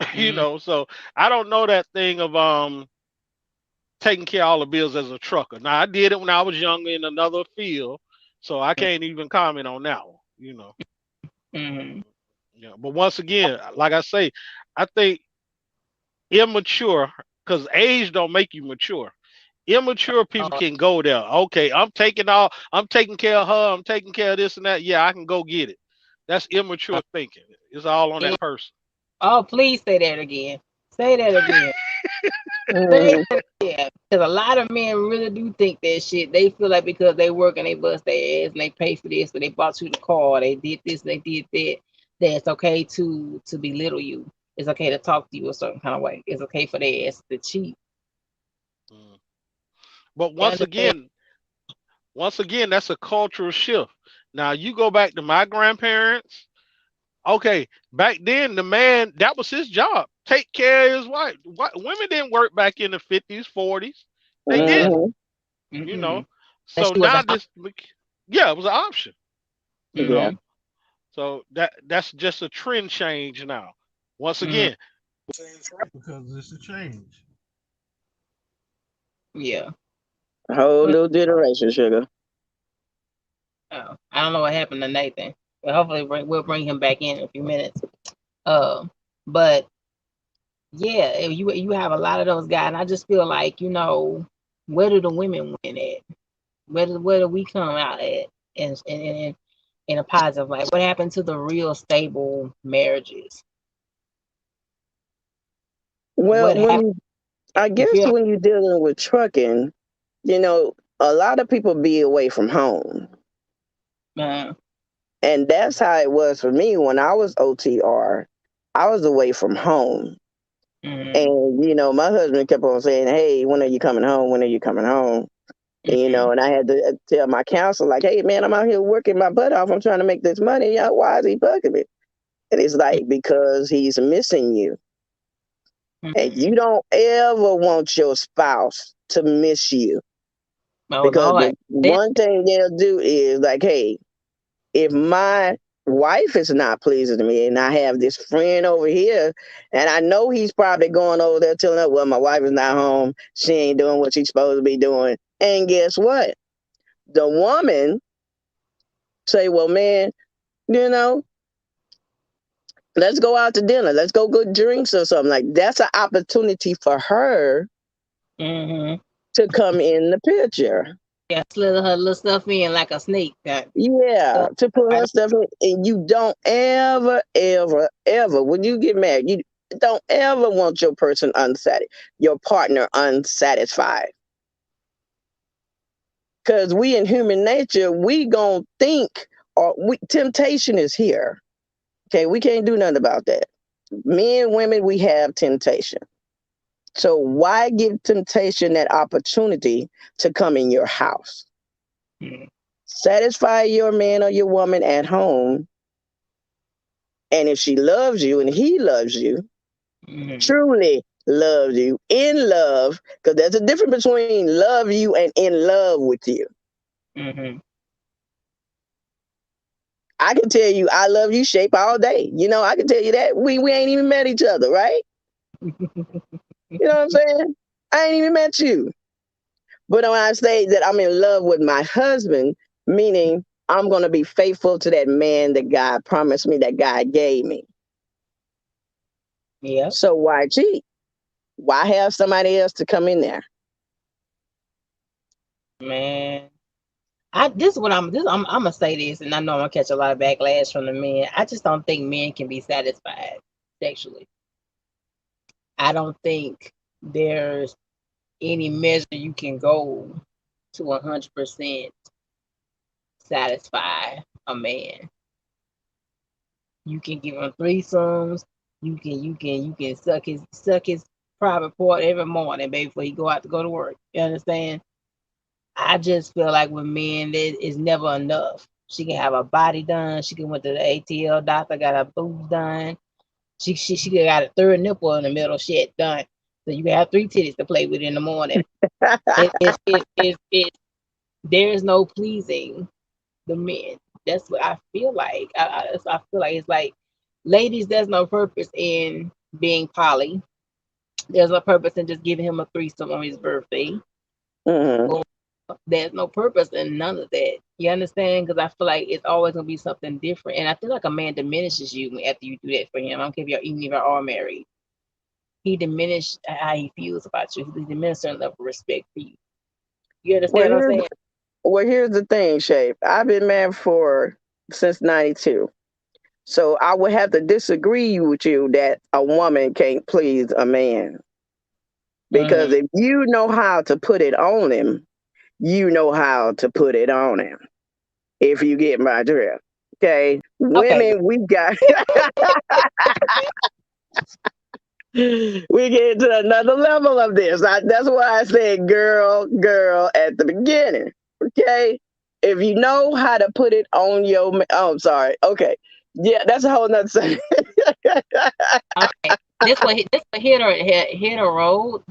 Mm-hmm. So I don't know that thing of taking care of all the bills as a trucker. Now I did it when I was younger in another field, so I can't even comment on that one. Mm-hmm. Yeah. But once again, like I say, I think immature because age don't make you mature. Immature people Oh, can go there. Okay, I'm taking care of her, I'm taking care of this and that. Yeah, I can go get it. That's immature thinking. It's all on yeah. that person. Oh, please say that again. Say that again. Say Mhm. that again. Because a lot of men really do think that shit. They feel like because they work and they bust their ass and they pay for this, or they bought you the car, they did this, they did that. That it's okay to belittle you. It's okay to talk to you a certain kind of way. It's okay for their ass to cheat. Mm. But You understand? once again, that's a cultural shift. Now you go back to my grandparents. Okay, back then the man that was his job, take care of his wife. Women didn't work back in the 50s, 40s. They didn't, Mhm. you Mm-hmm. know. That So she was a now yeah, it was an option, you Yeah. know. mm-hmm. So that's just a trend change now. Once Mm-hmm. again, because it's a change. Yeah. A whole But new generation, sugar. I don't know what happened to Nathan. But hopefully we'll bring him back in a few minutes. Uh, but yeah, you have a lot of those guys, and I just feel like where do the women win at? Where do we come out at in a positive light? What happened to the real stable marriages? Well, What when happened? I You guess feel when you're dealing with trucking, a lot of people be away from home. uh, And that's how it was for me when I was OTR. I was away from home. mm, And, my husband kept on saying, hey, when are you coming home? When are you coming home? And I had to tell my counselor, like, hey, man, I'm out here working my butt off. I'm trying to make this money. Why is he bugging me? And it's like, because he's missing you. And mm. you don't ever want your spouse to miss you. Oh Because Lord, the one thing they'll do is like, hey, if my wife is not pleasing to me and I have this friend over here and I know he's probably going over there telling her, well, my wife is not home. She ain't doing what she's supposed to be doing. And guess what? The woman say, well, man, you know, let's go out to dinner. Let's go get drinks or something. Like that's an opportunity for her mm-hmm. to come in the picture. Yeah, slither her little stuff in like a snake. Yeah, to put her stuff in. And you don't ever, ever, ever, when you get married, you don't ever want your person unsatisfied, your partner unsatisfied. Because we in human nature, we gonna think, or temptation is here. Okay, we can't do nothing about that. Men, women, we have temptation. So why give temptation that opportunity to come in your house? Mhm. Satisfy your man or your woman at home. And if she loves you and he loves you, Mhm. truly loves you, in love, because there's a difference between love you and in love with you. Mhm. I can tell you I love you shape all day. You know, I can tell you that. We ain't even met each other, right? You know what I'm saying? I ain't even met you. But when I say that I'm in love with my husband, meaning I'm going to be faithful to that man that God promised me, that God gave me. Yep. So why cheat? Why have somebody else to come in there? Man. This is what I'm gonna say this, and I know I'm gonna catch a lot of backlash from the men. I just don't think men can be satisfied sexually. I don't think there's any measure you can go to 100% satisfy a man. You can give him threesomes. You can suck his private part every morning, baby, before he go out to go to work. You understand? I just feel like with men, it is never enough. She can have her body done. She can went to the ATL doctor, got her boobs done. She got a third nipple in the middle, shit done. So you can have three titties to play with in the morning. It there is no pleasing the men. That's what I feel like. I feel like it's like, ladies, there's no purpose in being poly. There's no purpose in just giving him a threesome on his birthday. Mm-hmm. There's no purpose in none of that. You understand? Because I feel like it's always gonna be something different, and I feel like a man diminishes you after you do that for him. I don't care if you're even if you are married. He diminished how he feels about you. He diminished a certain level of respect for you. You Well, understand what I'm here's saying? well, here's the thing, Shape. I've been married for since '92. So I would have to disagree with you that a woman can't please a man. Because Mm-hmm. if you know how to put it on him, you know how to put it on him. If you get my drift. Okay. Okay. Women, we got we get to another level of this. That's why I said girl at the beginning. Okay. If you know how to put it on oh, I'm sorry. Okay. Yeah, that's a whole nother thing. Okay. This one hit a road.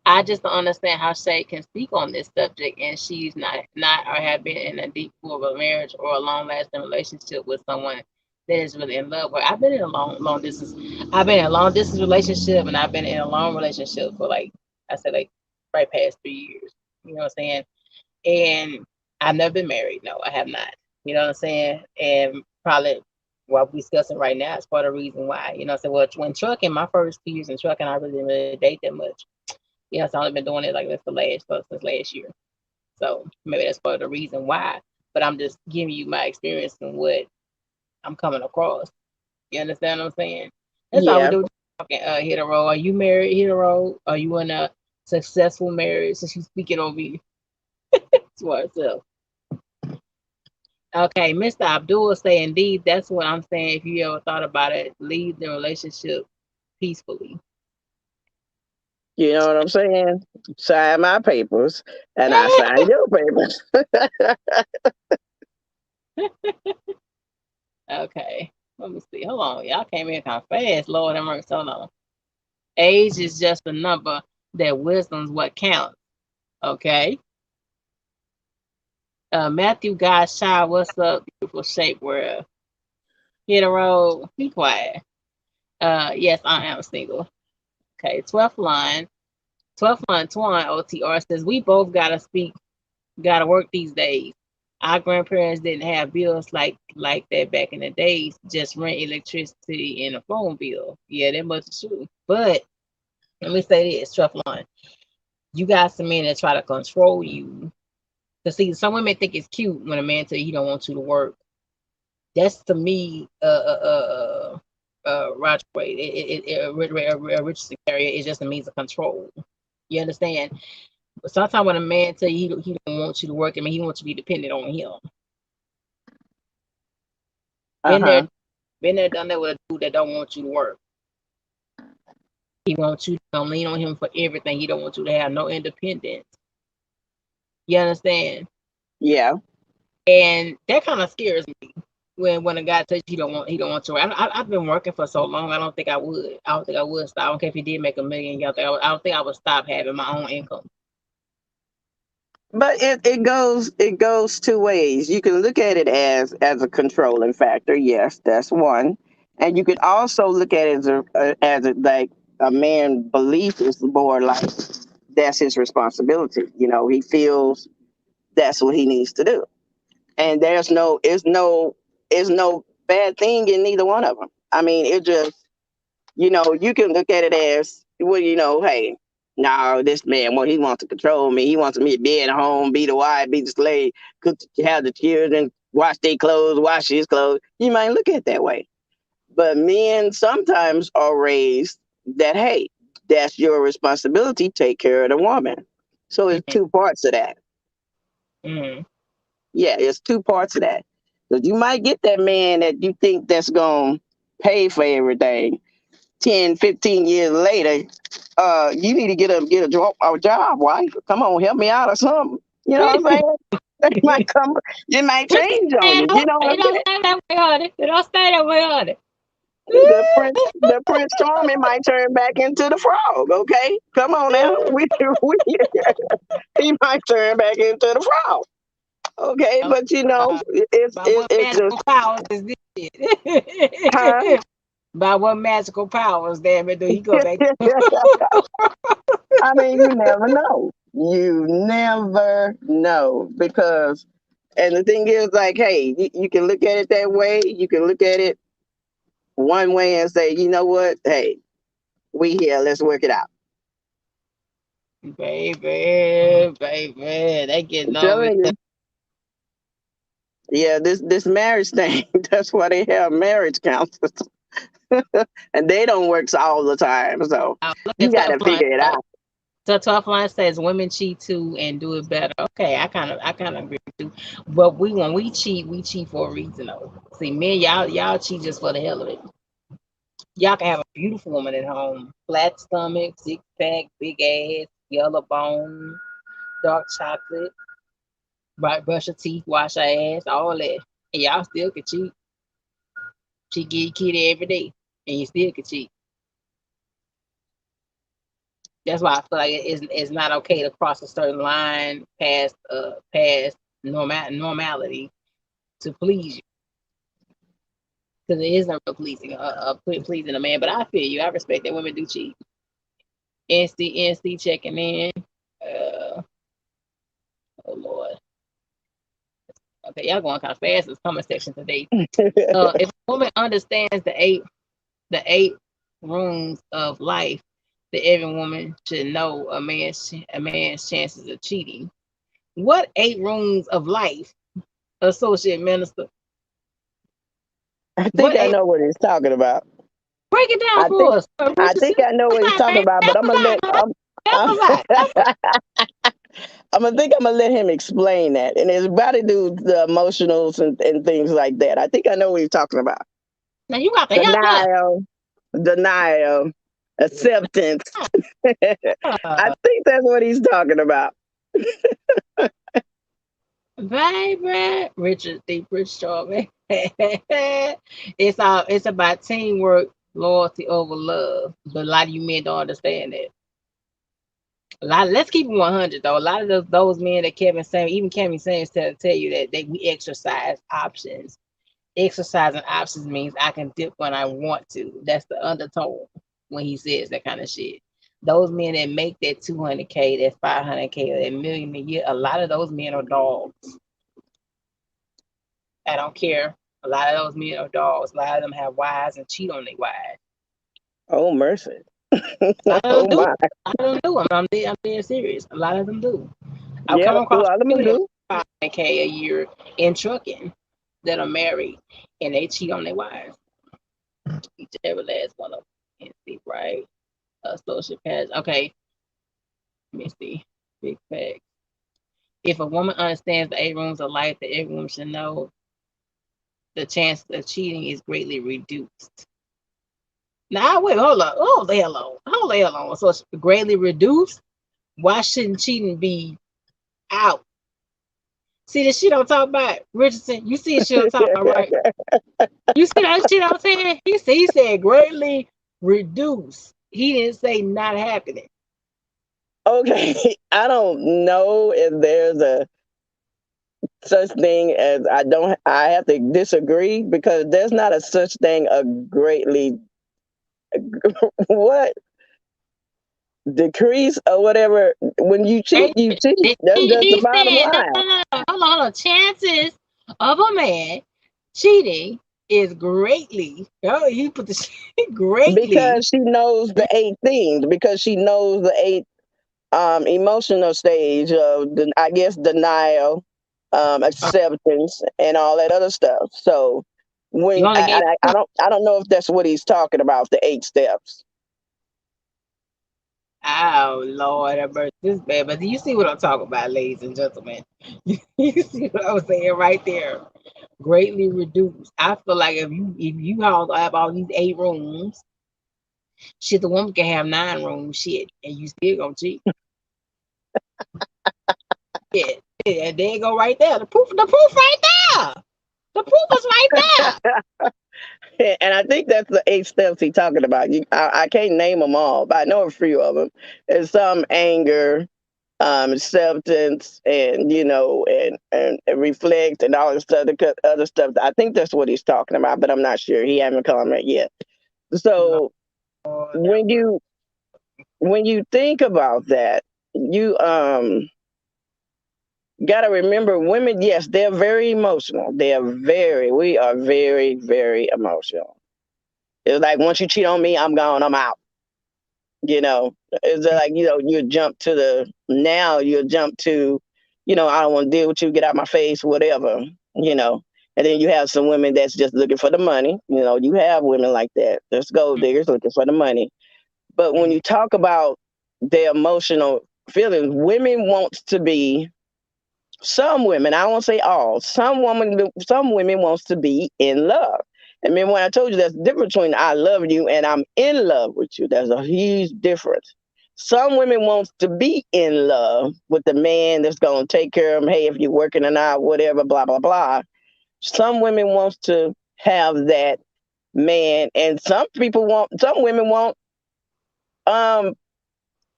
I just don't understand how Shay can speak on this subject, and she's not or have been in a deep pool of a marriage or a long lasting relationship with someone that is really in love with. I've been in a long distance. I've been in a long distance relationship, and I've been in a long relationship for, like I said, like right past 3 years. You know what I'm saying? And I've never been married. No, I have not. You know what I'm saying? And probably what we're discussing right now is part of the reason why. You know what I'm saying? Well, when trucking, my first 2 years in trucking, I really didn't really date that much. Yes, I've only been doing it like this since last year. So maybe that's part of the reason why. But I'm just giving you my experience and what I'm coming across. You understand what I'm saying? That's all we Yeah. do. Okay, hit a roll. Are you married? Hit a roll. Are you in a successful marriage? Since you speaking over you to ourselves. Okay, Mr. Abdul say, indeed, that's what I'm saying. If you ever thought about it, leave the relationship peacefully. You know what I'm saying? Sign my papers and I sign your papers. Okay, let me see. Hold on, y'all came in kind of fast. Lord have mercy. Hold on. Age is just a number. That wisdom's what counts. Okay. Matthew God's child, what's up? Beautiful shape world. Hit a road. Be quiet. Yes, I am single. Okay, 12th line. 12th line, Twan OTR says, we both gotta work these days. Our grandparents didn't have bills like that back in the days, just rent, electricity, and a phone bill. Yeah, that much is true. But let me say this, 12th line. You got some men that try to control you. Cause see, some women think it's cute when a man tell you he don't want you to work. That's to me, Roger Wade, Richardson area is just a means of control. You understand? But sometimes when a man tell you he don't want you to work, I mean he wants you to be dependent on him. Been Uh-huh. there, been there, done that with a dude that don't want you to work. He wants you to lean on him for everything. He don't want you to have no independence. You understand? Yeah. And that kind of scares me when a guy tells you he don't want to work. I've been working for so long. I don't think I would. I don't think I would stop. I don't care if he did make a million. I don't think I would stop having my own income. But it goes two ways. You can look at it as a controlling factor. Yes, that's one. And you could also look at it as a like a man belief is more like that's his responsibility. He feels that's what he needs to do. And is no bad thing in neither one of them. I mean, it just you can look at it as, well, hey, no, this man, well, he wants to control me. He wants me to be at home, be the wife, be the slave, cook, have the children, wash their clothes, wash his clothes. You might look at it that way. But men sometimes are raised that, hey, that's your responsibility. Take care of the woman. So it's two parts of that. Mm-hmm. Yeah, it's two parts of that. Because you might get that man that you think that's going to pay for everything. 10, 15 years later, you need to get a job, wife. Come on, help me out or something. You know what I'm saying? It might come, it might change on you. You know what It I'm don't saying? stay that way, honey. It don't stay that way, honey. The Prince Charming might turn back into the frog. Okay, come on now. We he might turn back into the frog. Okay, but By what it's magical just, powers is this huh? shit? By what magical powers, damn it, do he go back? I mean, you never know. You never know because, and the thing is, like, hey, you can look at it that way. You can look at it one way and say, you know what? Hey, we here. Let's work it out. Baby, they getting I'm over telling it. you. Yeah, this marriage thing. That's why they have marriage counselors, and they don't work all the time. So Look you at got tough to line. figure it out. So tough line says women cheat too and do it better. Okay, I kind of agree with you. But when we cheat for a reason though. See, men, y'all cheat just for the hell of it. Y'all can have a beautiful woman at home, flat stomach, six pack, big ass, yellow bone, dark chocolate, brush your teeth, wash your ass, all that, and y'all still can cheat. She get you kitty every day, and you still can cheat. That's why I feel like it's not okay to cross a certain line past normality to please you, because it isn't real pleasing a man. But I feel you. I respect that women do cheat. NC checking in. Uh, oh Lord. Okay, y'all going kind of fast in this comment section today. If a woman understands the eight rooms of life that every woman should know a man's chances of cheating. What 8 rooms of life, associate minister? I think What I eight? know what he's talking about. Break it down I for think us, I Richardson. think I know what he's Come on, talking man. about, but Help us out, girl. Help us out. Help us. I'm gonna let him explain that, and it's about to do the emotionals and things like that. I think I know what he's talking about. Now you got to help us. Denial, acceptance. I Uh, think that's what he's talking about. Baby, Richard D. Bridgeshaw, man. It's about teamwork, loyalty over love. But a lot of you men don't understand that. Let's keep it 100 though. A lot of those men that even Kevin Samuels tell you that we exercise options. Exercising options means I can dip when I want to. That's the undertone when he says that kind of shit. Those men that make that 200K, that 500K, or that million a year, a lot of those men are dogs. I don't care. A lot of those men are dogs. A lot of them have wives and cheat on their wives. Oh mercy! A lot of Oh them do. my. A lot of them do. I'm being serious. A lot of them do. I've Yep, come a across lot of them people do. that 5K a year in trucking that are married and they cheat on their wives. Each and every last one of them. See, right? Social pads. Okay, let me see. Big fact. If a woman understands the 8 rooms of life, that every woman should know the chance of cheating is greatly reduced. Now, wait, hold on. Hold the hell on. Hold the hell on. So it's greatly reduced? Why shouldn't cheating be out? See the shit I'm talking about, Richardson? You see the shit I'm talking about, right? You see that shit I'm saying? He said greatly reduced. He didn't say not happening. Okay, I don't know if there's a such thing as I have to disagree because there's not a such thing a greatly what decrease or whatever. When you cheat, you cheat. That's just the He bottom said, no, line. no, no, hold on. Chances of a man cheating is greatly, oh, he put the shit greatly. Because she knows the 8 things, because she knows the 8 emotional stage of I guess denial, acceptance, and all that other stuff. So You when only gave I don't know if that's what he's talking about, the 8 steps. Oh Lord, have mercy, this bad. But do you see what I'm talking about, ladies and gentlemen? You see what I'm saying right there? Greatly reduced. I feel like if you have all these 8 rooms, shit, the woman can have 9 rooms, shit, and you still gonna cheat. Yeah, yeah, there you go right there. The proof right there. The proof is right there. And I think that's the 8 steps he's talking about. I can't name them all, but I know a few of them. It's some anger, acceptance, and and reflect and all this other stuff. I think that's what he's talking about, but I'm not sure. He haven't commented yet. So Lord, have when mercy. you think about that, you got to remember women. Yes, they're very emotional. We are very, very emotional. It's like once you cheat on me, I'm gone. I'm out. It's like you'll jump to, I don't want to deal with you. Get out my face, whatever. You know. And then you have some women that's just looking for the money. You have women like that. There's gold diggers looking for the money. But when you talk about their emotional feelings, some women, I won't say all, some women wants to be in love. And remember when I told you there's a difference between I love you and I'm in love with you. There's a huge difference. Some women wants to be in love with the man that's going to take care of them. Hey, if you're working or not, whatever, blah, blah, blah. Some women wants to have that man. And some women want um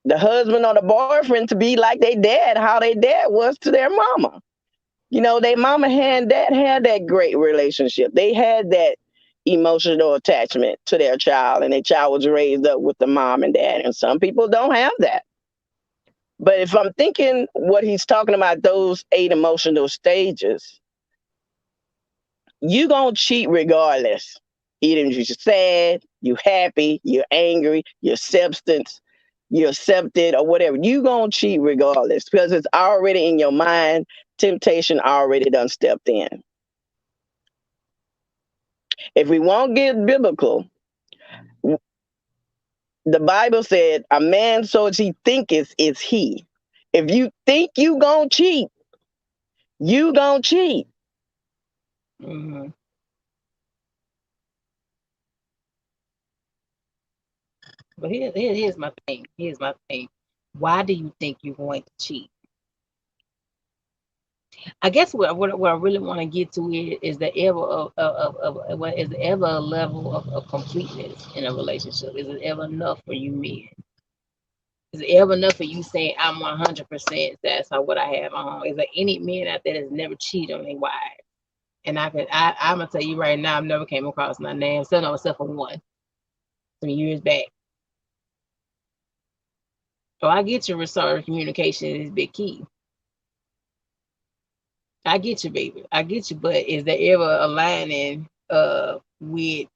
the husband or the boyfriend to be like their dad, how their dad was to their mama. Their mama and dad had that great relationship. They had that emotional attachment to their child, and their child was raised up with the mom and dad. And some people don't have that. But if I'm thinking what he's talking about, those 8 emotional stages, you gonna cheat regardless. Either you're sad, you happy, you're angry, you're accepted, or whatever. You gonna cheat regardless because it's already in your mind. Temptation already done stepped in. If we won't get biblical, the Bible said, "A man so as he thinketh is he." If you think you gonna cheat, you gonna cheat. Mm-hmm. But here's my thing. Here's my thing. Why do you think you're going to cheat? I guess what I really want to get to is the ever what is ever a level of completeness in a relationship? Is it ever enough for you men? Is it ever enough for you saying I'm 100% satisfied what I have on home? Is there any men out there that's never cheated on their wife? And I'm gonna tell you right now, I've never came across my name, still know myself for one, some years back. So I get your reserved communication is big key. I get you, baby. I get you, but is there ever aligning with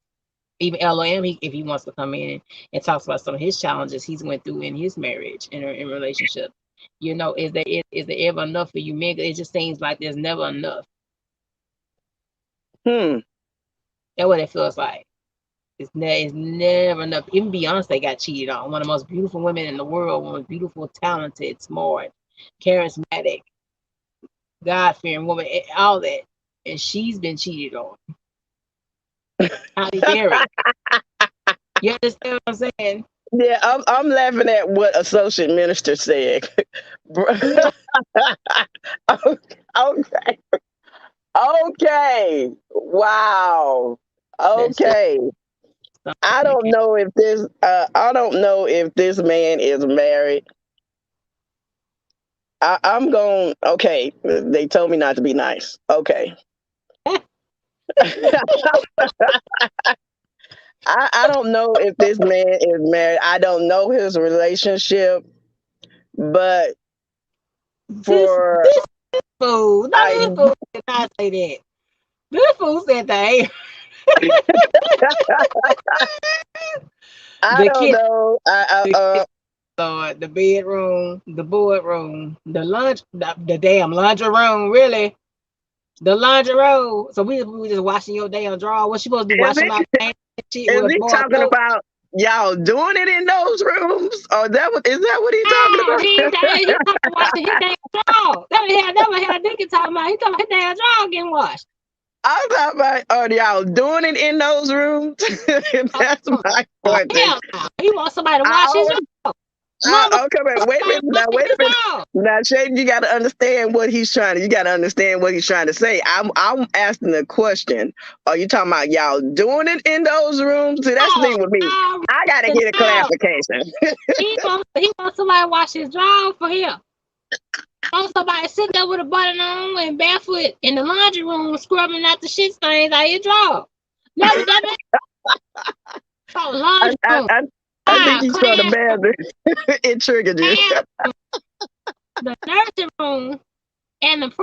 Even LOM, if he wants to come in and talks about some of his challenges he's went through in his marriage and in relationship. You know, is there ever enough for you men? It just seems like there's never enough. Hmm. That's what it feels like. It's never enough. Even Beyonce got cheated on. One of the most beautiful women in the world, one of the most beautiful, talented, smart, charismatic, God-fearing woman, all that. And she's been cheated on. Halle Berry. You understand what I'm saying? Yeah, I'm laughing at what associate minister said. Okay. Okay. Wow. That's just Okay. I don't something. know if this man is married. I'm going, okay. They told me not to be nice. Okay. I don't know if this man is married. I don't know his relationship, but This for this fool. No, I this fool did not say that. This fool said that I the don't kitchen, know. the kitchen, Lord, the bedroom, the boardroom, the lunch, the damn laundry room, really. The laundry room. So we were just washing your damn drawer. What you supposed to be is washing he my shit is with a he boy talking soap? about y'all doing it in those rooms? Or is that what he's talking No, he about? ain't he talking about washing his damn drawer. That was how Dickie talking about. He talking about his damn drawer getting washed. I'm talking about, are y'all doing it in those rooms? That's my question. Hell no. He wants somebody to I wash his always, drawer. Number okay, wait a somebody minute. Now, washing wait a his minute. drawer. Now, Shane, you got to understand what he's trying to. You got to understand what he's trying to say. I'm asking the question. Are you talking about y'all doing it in those rooms? See, that's the No, thing with me. no, I got to get a no. clarification. He wants somebody to wash his drawer for him. Somebody sitting there with a button on and barefoot in the laundry room scrubbing out the shit stains out your drawer. That was that I, laundry I, room. I, I think he's trying to Classroom, bear it triggered you. the nursing room, and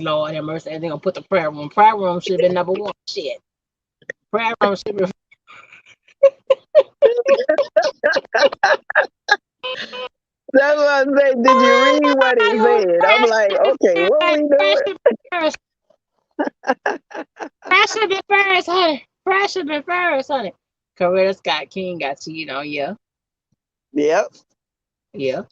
Lord have mercy, they're gonna put the prayer room. Prayer room should have been number one. Shit. Prayer room should be. That's what I say. Did you read what it said? I'm like, okay, what we doing? Prayer should be first, honey. Prayer should be first, honey. Coretta Scott King got cheated on, yeah. Yep. Yeah.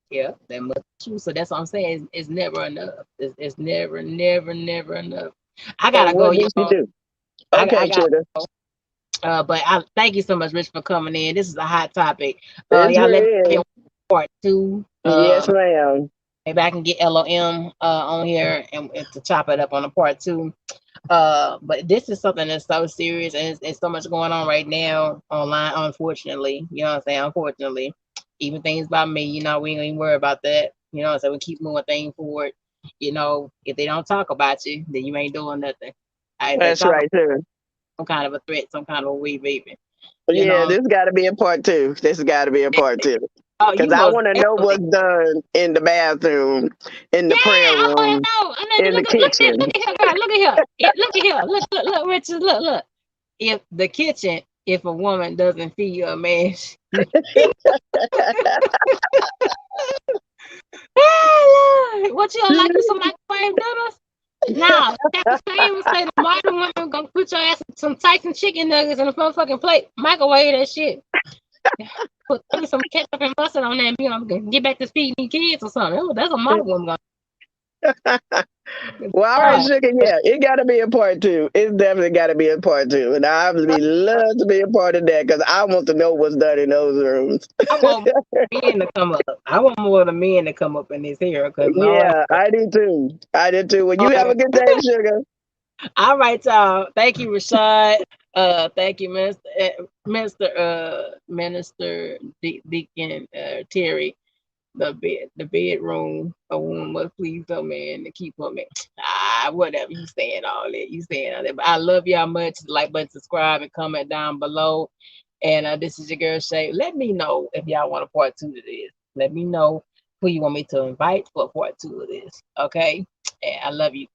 Yeah, that much true. So that's what I'm saying. It's never enough. It's never, never, never enough. I So gotta go, what did she y'all. do? I Okay, gotta Trigger. go. But I thank you so much, Rich, for coming in. This is a hot topic. It Y'all let me sure is. get part two. Yes, ma'am. Maybe I can get LOM on here and to chop it up on a part two. But this is something that's so serious and it's so much going on right now online, unfortunately. You know what I'm saying? Unfortunately. Even things about me, you know, we ain't even worry about that. You know, so we keep moving things forward. You know, if they don't talk about you, then you ain't doing nothing. If they That's talk about right, too. some kind of a threat, some kind of a wee baby, you Yeah, know. this got to be a part two. This has got to be a part two. Oh, Because you I most want to know definitely. what's done in the bathroom, in Yeah, the prayer I want room, to know. I mean, in the kitchen. look at here, girl. Look at here. Look at here. Look, Richard. Look. If the kitchen, if a woman doesn't feed you a man, oh, Lord. What you don't like you some microwave dinners? Now, that's the same say the modern women gonna put your ass in some Tyson chicken nuggets in a motherfucking plate, microwave that shit. Put some ketchup and mustard on that, and be gonna get back to feeding these kids or something. Oh, that's a modern woman gonna do. Well, all right, Sugar. Yeah, it got to be a part two. It's definitely got to be a part two. And I would love to be a part of that because I want to know what's done in those rooms. I want men to come up. I want more of the men to come up in this here, cause Lord. Yeah, I do too. I do too. Well, you have a good day, Sugar. All right, y'all. Thank you, Rashad. Thank you, Minister Deacon Terry. The bedroom, a woman must please her man to keep her man. Whatever you saying all that. You saying all that. But I love y'all much. Like button, subscribe, and comment down below. And this is your girl Shay. Let me know if y'all want a part two to this. Let me know who you want me to invite for part two of this. Okay? And I love you.